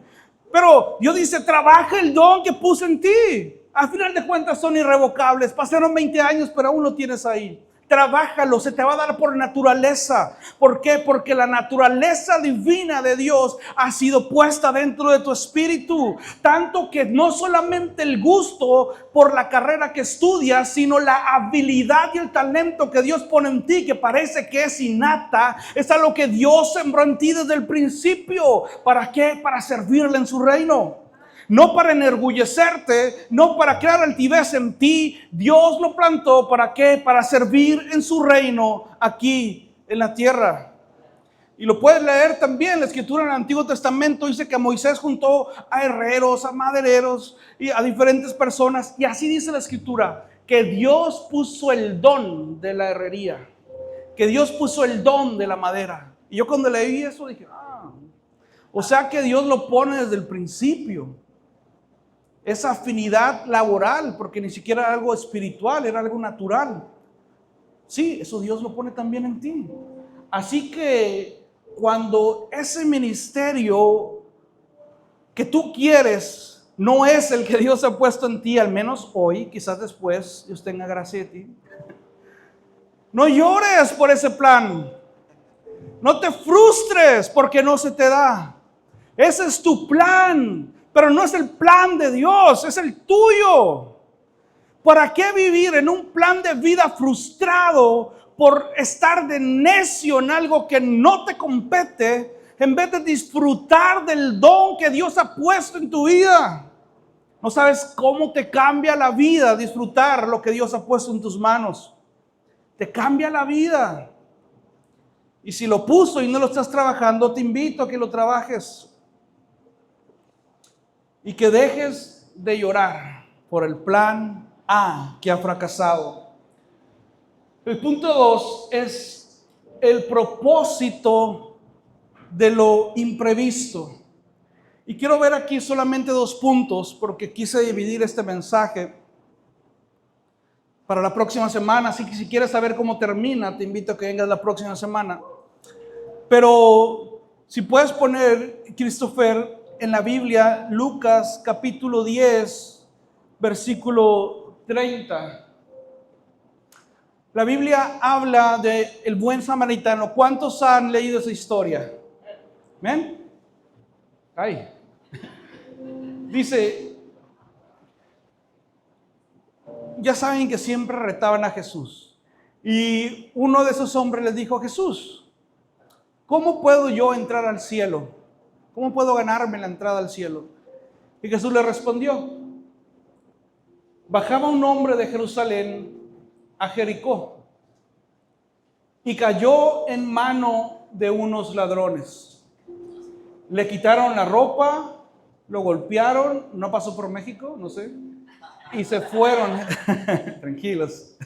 Pero Dios dice, trabaja el don que puse en ti. Al final de cuentas son irrevocables. Pasaron 20 años, pero aún lo tienes ahí. Trabájalo, se te va a dar por naturaleza. ¿Por qué? Porque la naturaleza divina de Dios ha sido puesta dentro de tu espíritu. Tanto que no solamente el gusto por la carrera que estudias, sino la habilidad y el talento que Dios pone en ti, que parece que es innata, es algo que Dios sembró en ti desde el principio. ¿Para qué? Para servirle en su reino. No para enorgullecerte, no para crear altivez en ti. Dios lo plantó, ¿para qué? Para servir en su reino aquí en la tierra. Y lo puedes leer también, la escritura en el Antiguo Testamento dice que Moisés juntó a herreros, a madereros y a diferentes personas. Y así dice la escritura, que Dios puso el don de la herrería, que Dios puso el don de la madera. Y yo cuando leí eso dije, o sea que Dios lo pone desde el principio. Esa afinidad laboral, porque ni siquiera era algo espiritual, era algo natural. Sí, eso Dios lo pone también en ti. Así que cuando ese ministerio que tú quieres no es el que Dios ha puesto en ti, al menos hoy, quizás después Dios tenga gracia de ti, no llores por ese plan. No te frustres porque no se te da. Ese es tu plan. Pero no es el plan de Dios, es el tuyo. ¿Para qué vivir en un plan de vida frustrado por estar de necio en algo que no te compete, en vez de disfrutar del don que Dios ha puesto en tu vida? No sabes cómo te cambia la vida disfrutar lo que Dios ha puesto en tus manos. Te cambia la vida. Y si lo puso y no lo estás trabajando, te invito a que lo trabajes. Y que dejes de llorar por el plan A que ha fracasado. El punto 2 es el propósito de lo imprevisto. Y quiero ver aquí solamente 2 puntos porque quise dividir este mensaje para la próxima semana. Así que si quieres saber cómo termina, te invito a que vengas la próxima semana. Pero si puedes poner, Christopher, en la Biblia, Lucas capítulo 10, versículo 30. La Biblia habla de el buen samaritano. ¿Cuántos han leído esa historia? ¿Ven? Ay. Dice, ya saben que siempre retaban a Jesús. Y uno de esos hombres les dijo a Jesús, ¿cómo puedo yo entrar al cielo? ¿Cómo puedo ganarme la entrada al cielo? Y Jesús le respondió, bajaba un hombre de Jerusalén a Jericó y cayó en mano de unos ladrones. Le quitaron la ropa, lo golpearon, no pasó por México, no sé, y se fueron. Tranquilos.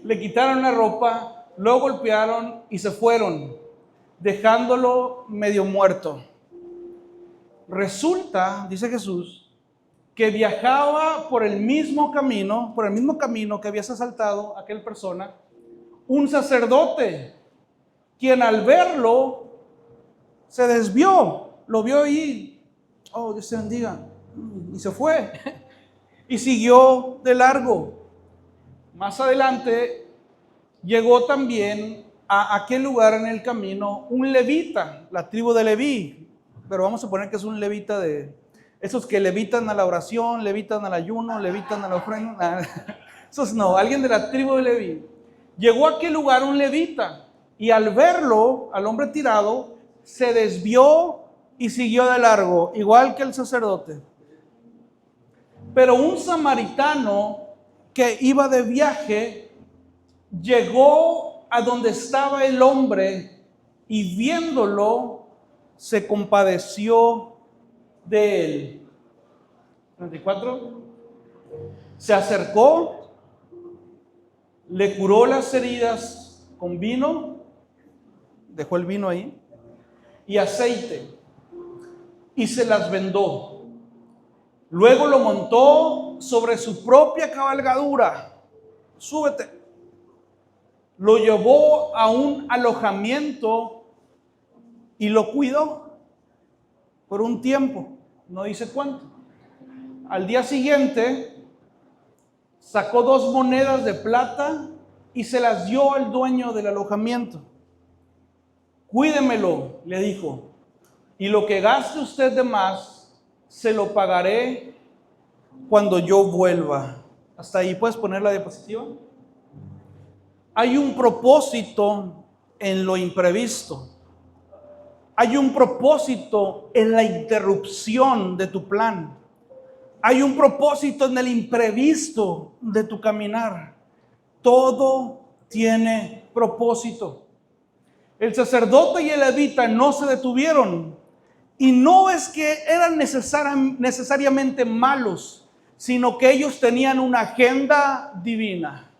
Le quitaron la ropa, lo golpearon y se fueron, dejándolo medio muerto. Resulta, dice Jesús, que viajaba por el mismo camino que había asaltado aquella persona, un sacerdote, quien al verlo se desvió, lo vio y, Dios te bendiga, y se fue, y siguió de largo. Más adelante llegó también a aquel lugar en el camino un levita, la tribu de Leví. Pero vamos a poner que es un levita de esos que levitan a la oración, levitan al ayuno, levitan a la ofrenda. Esos no, alguien de la tribu de Leví. Llegó a aquel lugar un levita y al verlo, al hombre tirado, se desvió y siguió de largo, igual que el sacerdote. Pero un samaritano que iba de viaje llegó a donde estaba el hombre y viéndolo, se compadeció de él. 34. Se acercó, le curó las heridas con vino, dejó el vino ahí, y aceite, y se las vendó. Luego lo montó sobre su propia cabalgadura. Súbete. Lo llevó a un alojamiento y lo cuidó por un tiempo, no dice cuánto. Al día siguiente sacó 2 monedas de plata y se las dio al dueño del alojamiento. Cuídemelo, le dijo, y lo que gaste usted de más, se lo pagaré cuando yo vuelva. Hasta ahí, ¿puedes poner la diapositiva? Hay un propósito en lo imprevisto. Hay un propósito en la interrupción de tu plan. Hay un propósito en el imprevisto de tu caminar. Todo tiene propósito. El sacerdote y el levita no se detuvieron. Y no es que eran necesariamente malos, sino que ellos tenían una agenda divina.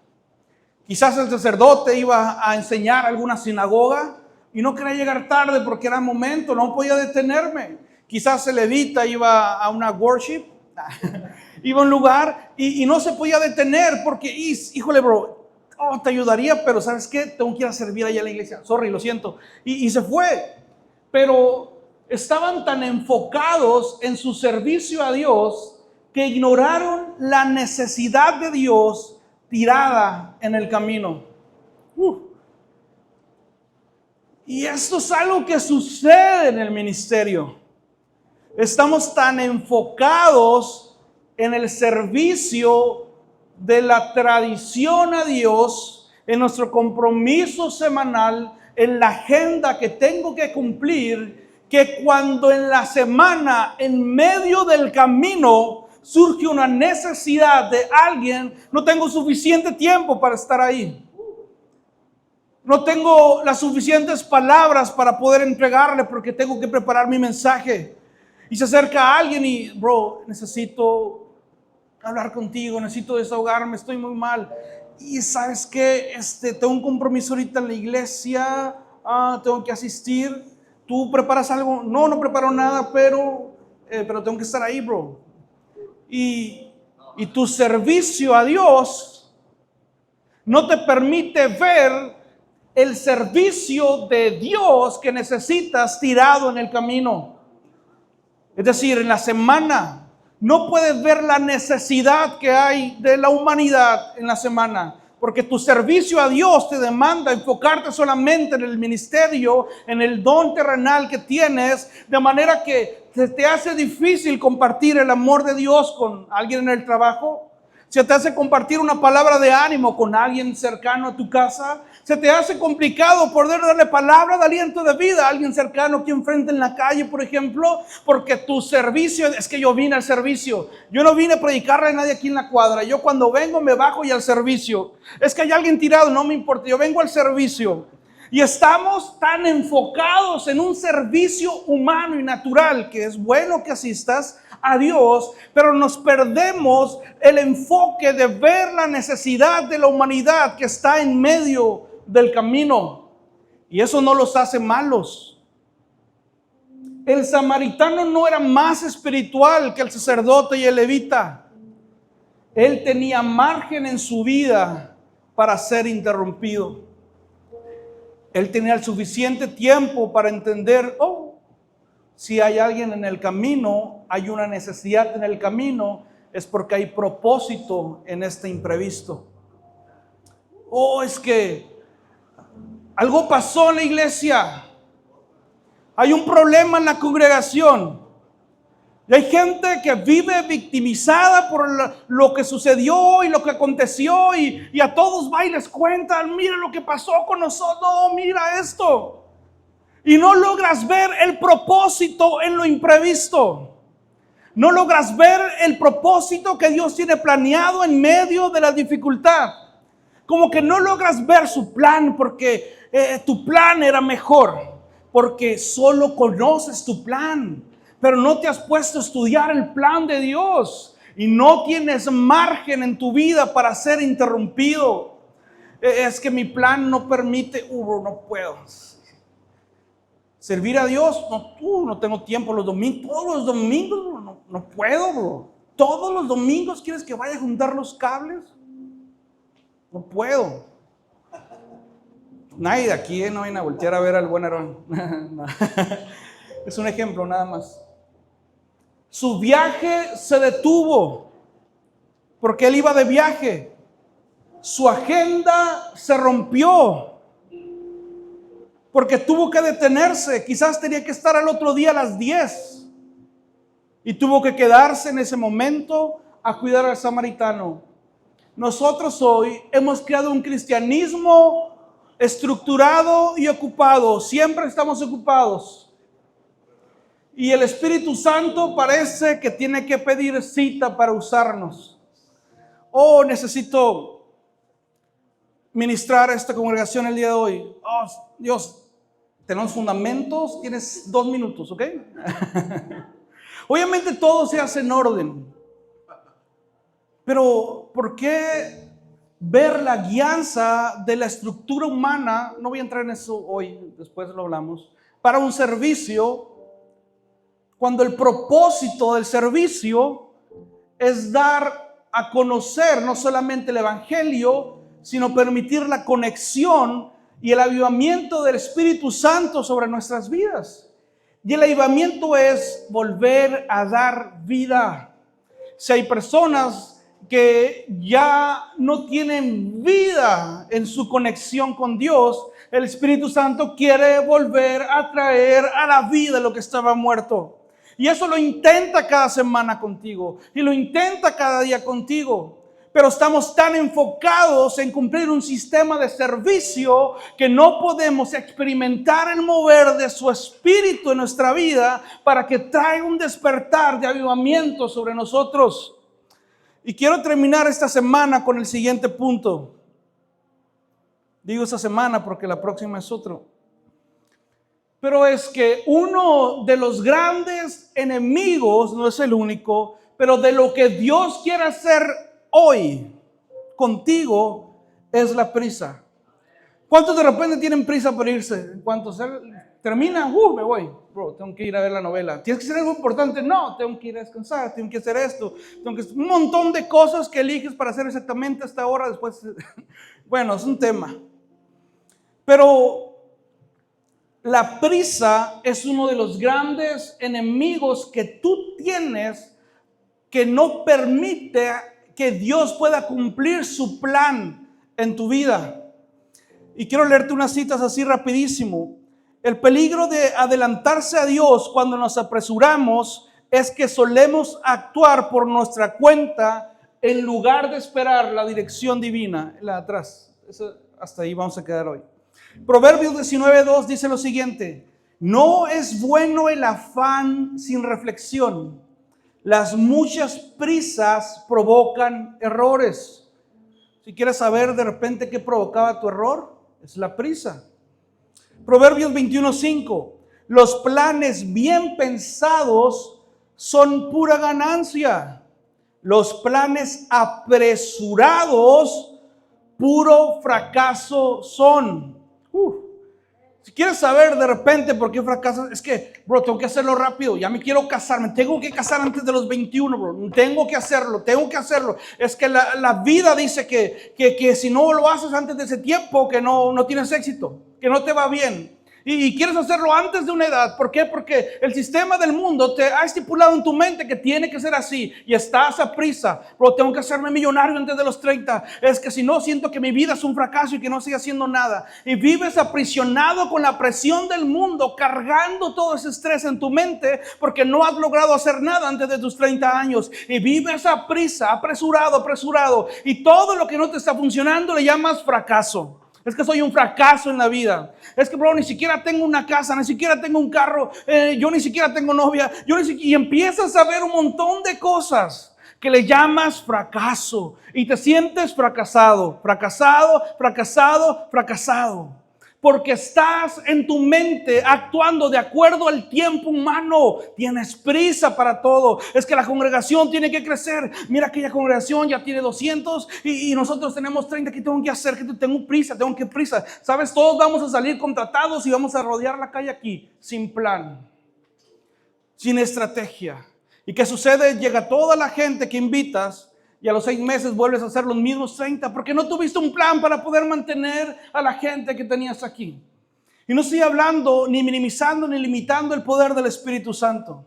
Quizás el sacerdote iba a enseñar a alguna sinagoga y no quería llegar tarde porque era momento, no podía detenerme. Quizás el levita iba a una worship, iba a un lugar y no se podía detener porque, híjole bro, te ayudaría, pero ¿sabes qué? Tengo que ir a servir allá en la iglesia. Sorry, lo siento. Y se fue. Pero estaban tan enfocados en su servicio a Dios que ignoraron la necesidad de Dios tirada en el camino. Y esto es algo que sucede en el ministerio. Estamos tan enfocados en el servicio de la tradición a Dios, en nuestro compromiso semanal, en la agenda que tengo que cumplir, que cuando en la semana, en medio del camino, surge una necesidad de alguien, no tengo suficiente tiempo para estar ahí. No tengo las suficientes palabras para poder entregarle porque tengo que preparar mi mensaje. Y se acerca alguien y, bro, necesito hablar contigo, necesito desahogarme, estoy muy mal. Y sabes qué, tengo un compromiso ahorita en la iglesia, tengo que asistir. ¿Tú preparas algo? No preparo nada, pero tengo que estar ahí, bro. Y tu servicio a Dios no te permite ver el servicio de Dios que necesitas tirado en el camino. Es decir, en la semana no puedes ver la necesidad que hay de la humanidad en la semana, porque tu servicio a Dios te demanda enfocarte solamente en el ministerio, en el don terrenal que tienes, de manera que se te hace difícil compartir el amor de Dios con alguien en el trabajo. Se te hace compartir una palabra de ánimo con alguien cercano a tu casa. Se te hace complicado poder darle palabra de aliento de vida a alguien cercano aquí enfrente en la calle, por ejemplo, porque tu servicio, es que yo vine al servicio. Yo no vine a predicarle a nadie aquí en la cuadra. Yo cuando vengo me bajo y al servicio. Es que hay alguien tirado, no me importa, yo vengo al servicio. Y estamos tan enfocados en un servicio humano y natural, que es bueno que asistas a Dios, pero nos perdemos el enfoque de ver la necesidad de la humanidad que está en medio del camino. Y eso no los hace malos. El samaritano no era más espiritual que el sacerdote y el levita. Él tenía margen en su vida para ser interrumpido. Él tenía el suficiente tiempo para entender, si hay alguien en el camino, hay una necesidad en el camino, es porque hay propósito en este imprevisto. Es que algo pasó en la iglesia. Hay un problema en la congregación. Y hay gente que vive victimizada por lo que sucedió y lo que aconteció y a todos va y les cuentan, mira lo que pasó con nosotros, no, mira esto. Y no logras ver el propósito en lo imprevisto. No logras ver el propósito que Dios tiene planeado en medio de la dificultad. Como que no logras ver su plan porque tu plan era mejor. porque solo conoces tu plan, pero no te has puesto a estudiar el plan de Dios y no tienes margen en tu vida para ser interrumpido. Es que mi plan no permite, no puedo servir a Dios, no tengo tiempo los domingos, todos los domingos, bro, no puedo, bro. Todos los domingos quieres que vaya a juntar los cables, no puedo. Nadie de aquí no viene a voltear a ver al buen Aarón. Es un ejemplo nada más. Su viaje se detuvo porque él iba de viaje. Su agenda se rompió porque tuvo que detenerse. Quizás tenía que estar al otro día a las 10 y tuvo que quedarse en ese momento a cuidar al samaritano. Nosotros hoy hemos creado un cristianismo estructurado y ocupado. Siempre estamos ocupados. Y el Espíritu Santo parece que tiene que pedir cita para usarnos. Oh, necesito ministrar a esta congregación el día de hoy. Oh, Dios, tenemos fundamentos, tienes 2 minutos, ¿ok? Obviamente todo se hace en orden. Pero ¿por qué ver la guianza de la estructura humana? No voy a entrar en eso hoy, después lo hablamos. Para un servicio, cuando el propósito del servicio es dar a conocer no solamente el evangelio, sino permitir la conexión y el avivamiento del Espíritu Santo sobre nuestras vidas. Y el avivamiento es volver a dar vida. Si hay personas que ya no tienen vida en su conexión con Dios, el Espíritu Santo quiere volver a traer a la vida lo que estaba muerto. Y eso lo intenta cada semana contigo y lo intenta cada día contigo. Pero estamos tan enfocados en cumplir un sistema de servicio que no podemos experimentar el mover de su Espíritu en nuestra vida para que traiga un despertar de avivamiento sobre nosotros. Y quiero terminar esta semana con el siguiente punto. Digo esta semana porque la próxima es otro. Pero es que uno de los grandes enemigos, no es el único, pero de lo que Dios quiere hacer hoy contigo es la prisa. ¿Cuántos de repente tienen prisa por irse? En cuanto termina, me voy. Bro, tengo que ir a ver la novela. ¿Tienes que hacer algo importante? No, tengo que ir a descansar, tengo que hacer esto. Un montón de cosas que eliges para hacer exactamente a esta hora. Después, bueno, es un tema. Pero la prisa es uno de los grandes enemigos que tú tienes que no permite que Dios pueda cumplir su plan en tu vida. Y quiero leerte unas citas así rapidísimo. El peligro de adelantarse a Dios cuando nos apresuramos es que solemos actuar por nuestra cuenta en lugar de esperar la dirección divina. La de atrás, hasta ahí vamos a quedar hoy. Proverbios 19:2 dice lo siguiente: no es bueno el afán sin reflexión. Las muchas prisas provocan errores. Si quieres saber de repente qué provocaba tu error, es la prisa. Proverbios 21:5: los planes bien pensados son pura ganancia. Los planes apresurados, puro fracaso son. Si quieres saber de repente por qué fracasas, es que, bro, tengo que hacerlo rápido. Ya me quiero casar, me tengo que casar antes de los 21, bro. Tengo que hacerlo. Es que la vida dice que si no lo haces antes de ese tiempo, que no tienes éxito, que no te va bien. Y quieres hacerlo antes de una edad. ¿Por qué? Porque el sistema del mundo te ha estipulado en tu mente que tiene que ser así. Y estás a prisa. Pero tengo que hacerme millonario antes de los 30. Es que si no, siento que mi vida es un fracaso y que no estoy haciendo nada. Y vives aprisionado con la presión del mundo, cargando todo ese estrés en tu mente porque no has logrado hacer nada antes de tus 30 años. Y vives a prisa, apresurado. Y todo lo que no te está funcionando le llamas fracaso. Es que soy un fracaso en la vida. Es que, bro, ni siquiera tengo una casa, ni siquiera tengo un carro, yo ni siquiera tengo novia. Y empiezas a ver un montón de cosas que le llamas fracaso. Y te sientes fracasado. porque estás en tu mente actuando de acuerdo al tiempo humano. Tienes prisa para todo. Es que la congregación tiene que crecer. Mira, aquella congregación ya tiene 200 y nosotros tenemos 30. ¿Qué tengo que hacer? Que tengo prisa. Sabes, todos vamos a salir contratados y vamos a rodear la calle aquí sin plan, sin estrategia. ¿Y qué sucede? Llega toda la gente que invitas y a los 6 meses vuelves a hacer los mismos 30 porque no tuviste un plan para poder mantener a la gente que tenías aquí. Y no estoy hablando ni minimizando ni limitando el poder del Espíritu Santo.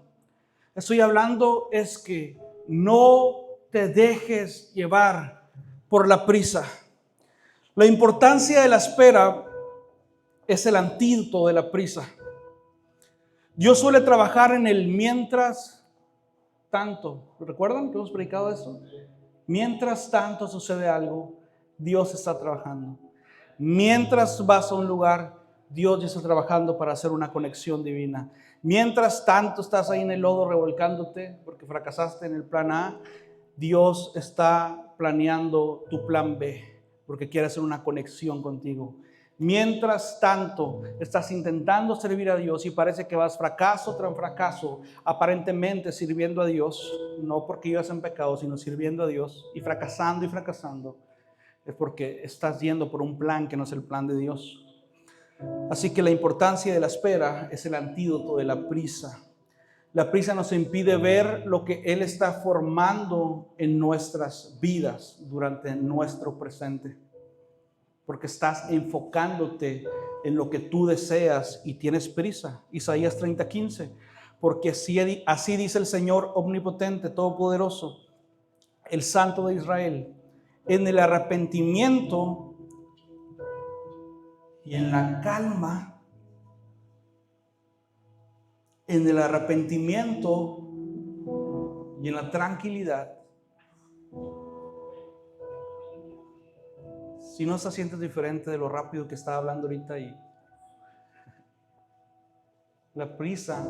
Estoy hablando es que no te dejes llevar por la prisa. La importancia de la espera es el antídoto de la prisa. Dios suele trabajar en el mientras tanto. ¿Recuerdan que hemos predicado eso? Mientras tanto sucede algo, Dios está trabajando. Mientras vas a un lugar, Dios ya está trabajando para hacer una conexión divina. Mientras tanto estás ahí en el lodo revolcándote porque fracasaste en el plan A, Dios está planeando tu plan B porque quiere hacer una conexión contigo. Mientras tanto estás intentando servir a Dios y parece que vas fracaso tras fracaso, aparentemente sirviendo a Dios, no porque ibas en pecado, sino sirviendo a Dios y fracasando, es porque estás yendo por un plan que no es el plan de Dios. Así que la importancia de la espera es el antídoto de la prisa. La prisa nos impide ver lo que Él está formando en nuestras vidas durante nuestro presente. Porque estás enfocándote en lo que tú deseas y tienes prisa. Isaías 30:15. Porque así dice el Señor omnipotente, todopoderoso, el Santo de Israel: en el arrepentimiento y en la calma, en el arrepentimiento y en la tranquilidad. Si no te sientes diferente de lo rápido que estaba hablando ahorita, y la prisa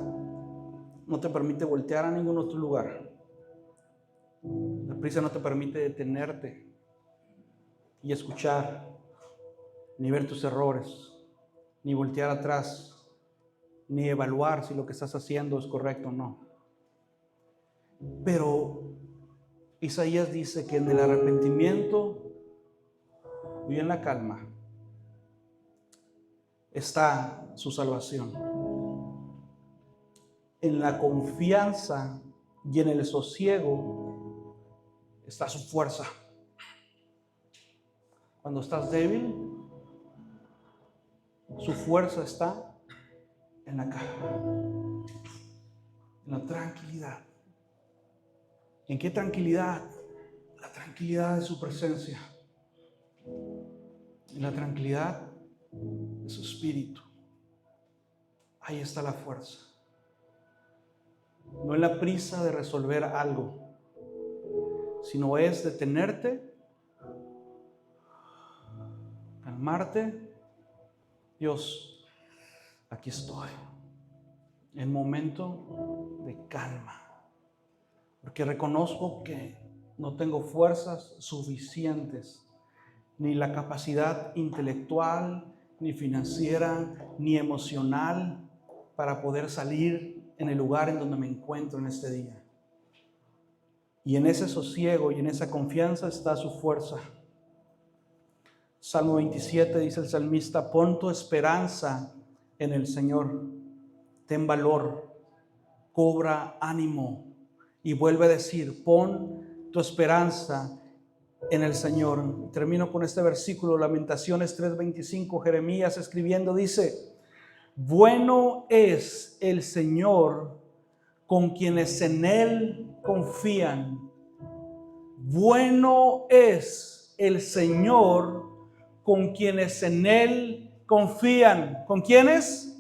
no te permite voltear a ningún otro lugar. La prisa no te permite detenerte y escuchar, ni ver tus errores, ni voltear atrás, ni evaluar si lo que estás haciendo es correcto o no. Pero Isaías dice que en el arrepentimiento y en la calma está su salvación. En la confianza y en el sosiego está su fuerza. Cuando estás débil, su fuerza está en la calma, en la tranquilidad. ¿En qué tranquilidad? La tranquilidad de su presencia. En la tranquilidad de su espíritu. Ahí está la fuerza. No en la prisa de resolver algo, sino es detenerte, calmarte. Dios, aquí estoy, en momento de calma, porque reconozco que no tengo fuerzas suficientes, ni la capacidad intelectual, ni financiera, ni emocional para poder salir en el lugar en donde me encuentro en este día. Y en ese sosiego y en esa confianza está su fuerza. Salmo 27 dice el salmista: pon tu esperanza en el Señor, ten valor, cobra ánimo. Y vuelve a decir: pon tu esperanza en el Señor. Termino con este versículo, Lamentaciones 3:25. Jeremías escribiendo dice: bueno es el Señor con quienes en Él confían. Bueno es el Señor con quienes en Él confían. ¿Con quiénes?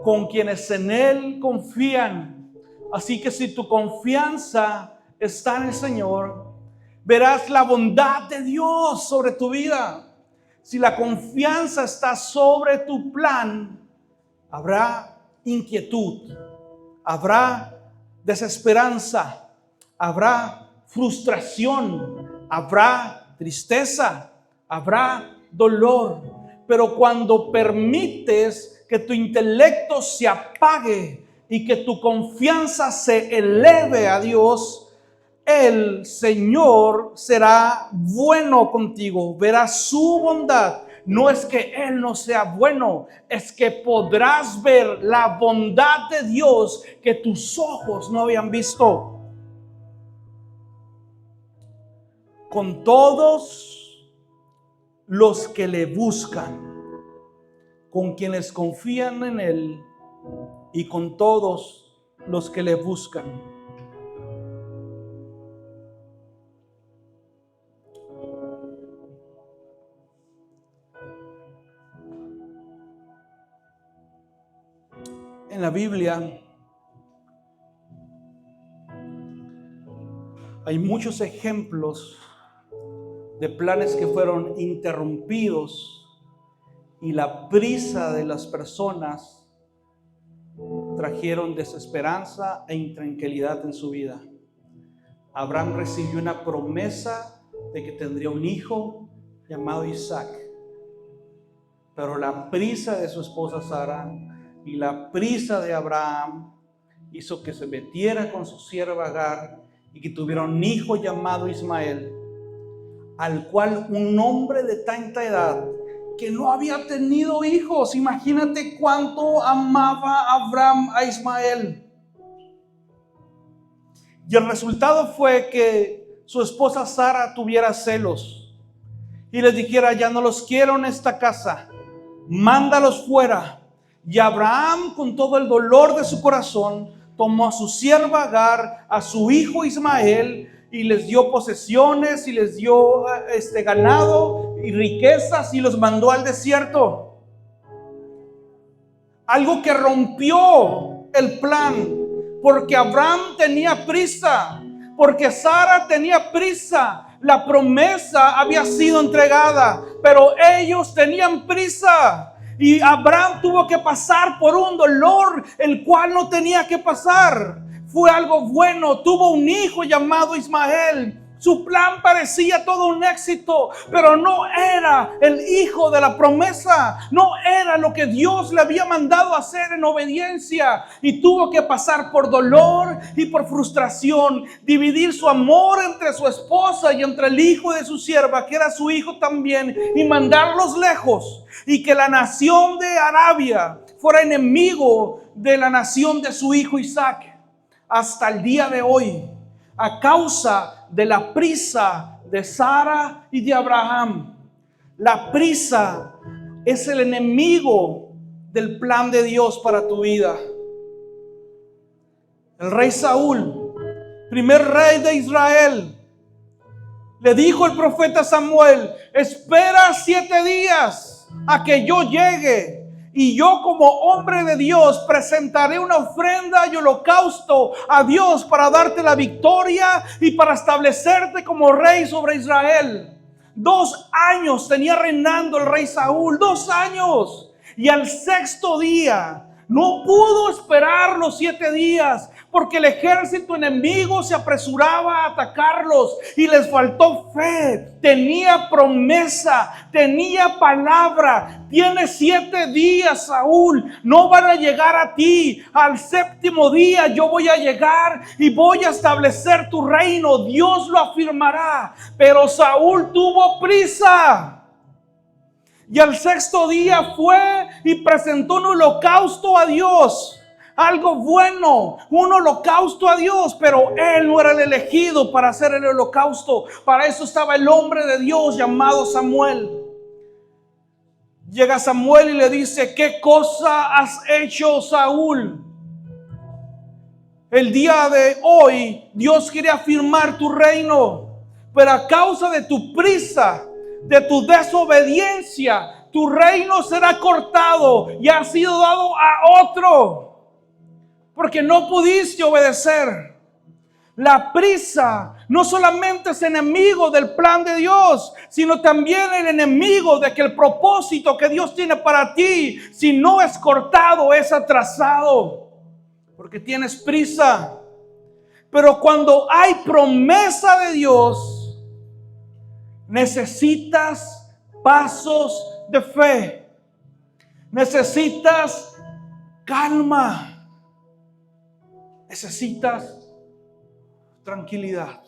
Con quienes en Él confían. Así que si tu confianza está en el Señor, verás la bondad de Dios sobre tu vida. Si la confianza está sobre tu plan, habrá inquietud, habrá desesperanza, habrá frustración, habrá tristeza, habrá dolor. Pero cuando permites que tu intelecto se apague y que tu confianza se eleve a Dios, el Señor será bueno contigo, verás su bondad. No es que Él no sea bueno, es que podrás ver la bondad de Dios que tus ojos no habían visto. Con todos los que le buscan, con quienes confían en Él y con todos los que le buscan. En la Biblia hay muchos ejemplos de planes que fueron interrumpidos y la prisa de las personas trajeron desesperanza e intranquilidad en su vida. Abraham recibió una promesa de que tendría un hijo llamado Isaac, pero la prisa de su esposa Sara y la prisa de Abraham hizo que se metiera con su sierva Agar y que tuviera un hijo llamado Ismael, al cual un hombre de tanta edad que no había tenido hijos. Imagínate cuánto amaba Abraham a Ismael. Y el resultado fue que su esposa Sara tuviera celos y les dijera: ya no los quiero en esta casa, mándalos fuera. Y Abraham, con todo el dolor de su corazón, tomó a su sierva Agar, a su hijo Ismael, y les dio posesiones y les dio ganado y riquezas y los mandó al desierto. Algo que rompió el plan, porque Abraham tenía prisa, porque Sara tenía prisa. La promesa había sido entregada, pero ellos tenían prisa. Y Abraham tuvo que pasar por un dolor el cual no tenía que pasar. Fue algo bueno, tuvo un hijo llamado Ismael. Su plan parecía todo un éxito, pero no era el hijo de la promesa, no era lo que Dios le había mandado hacer en obediencia, y tuvo que pasar por dolor y por frustración, dividir su amor entre su esposa y entre el hijo de su sierva, que era su hijo también, y mandarlos lejos, y que la nación de Arabia fuera enemigo de la nación de su hijo Isaac, hasta el día de hoy, a causa de la prisa de Sara y de Abraham. La prisa es el enemigo del plan de Dios para tu vida. El rey Saúl, primer rey de Israel, le dijo el profeta Samuel: espera 7 días a que yo llegue, y yo, como hombre de Dios, presentaré una ofrenda y holocausto a Dios para darte la victoria y para establecerte como rey sobre Israel. 2 años tenía reinando el rey Saúl, 2 años. Y al 6º día, no pudo esperar los 7 días, porque el ejército enemigo se apresuraba a atacarlos y les faltó fe. Tenía promesa, tenía palabra. Tienes 7 días, Saúl, no van a llegar a ti. Al 7º día yo voy a llegar y voy a establecer tu reino. Dios lo afirmará. Pero Saúl tuvo prisa. Y al 6º día fue y presentó un holocausto a Dios. Algo bueno, un holocausto a Dios, pero él no era el elegido para hacer el holocausto. Para eso estaba el hombre de Dios llamado Samuel. Llega Samuel y le dice: ¿qué cosa has hecho, Saúl? El día de hoy Dios quiere afirmar tu reino, pero a causa de tu prisa, de tu desobediencia, tu reino será cortado y ha sido dado a otro, porque no pudiste obedecer. La prisa no solamente es enemigo del plan de Dios, sino también el enemigo de que el propósito que Dios tiene para ti, si no es cortado, es atrasado, porque tienes prisa. Pero cuando hay promesa de Dios, necesitas pasos de fe. Necesitas calma. Necesitas tranquilidad.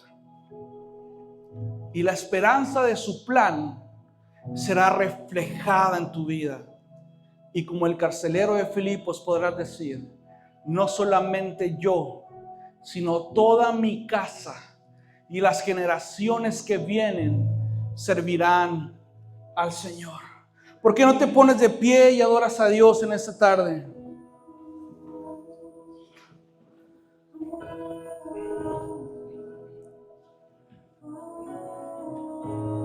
Y la esperanza de su plan será reflejada en tu vida. Y como el carcelero de Filipos podrás decir, no solamente yo, sino toda mi casa y las generaciones que vienen servirán al Señor. ¿Por qué no te pones de pie y adoras a Dios en esta tarde?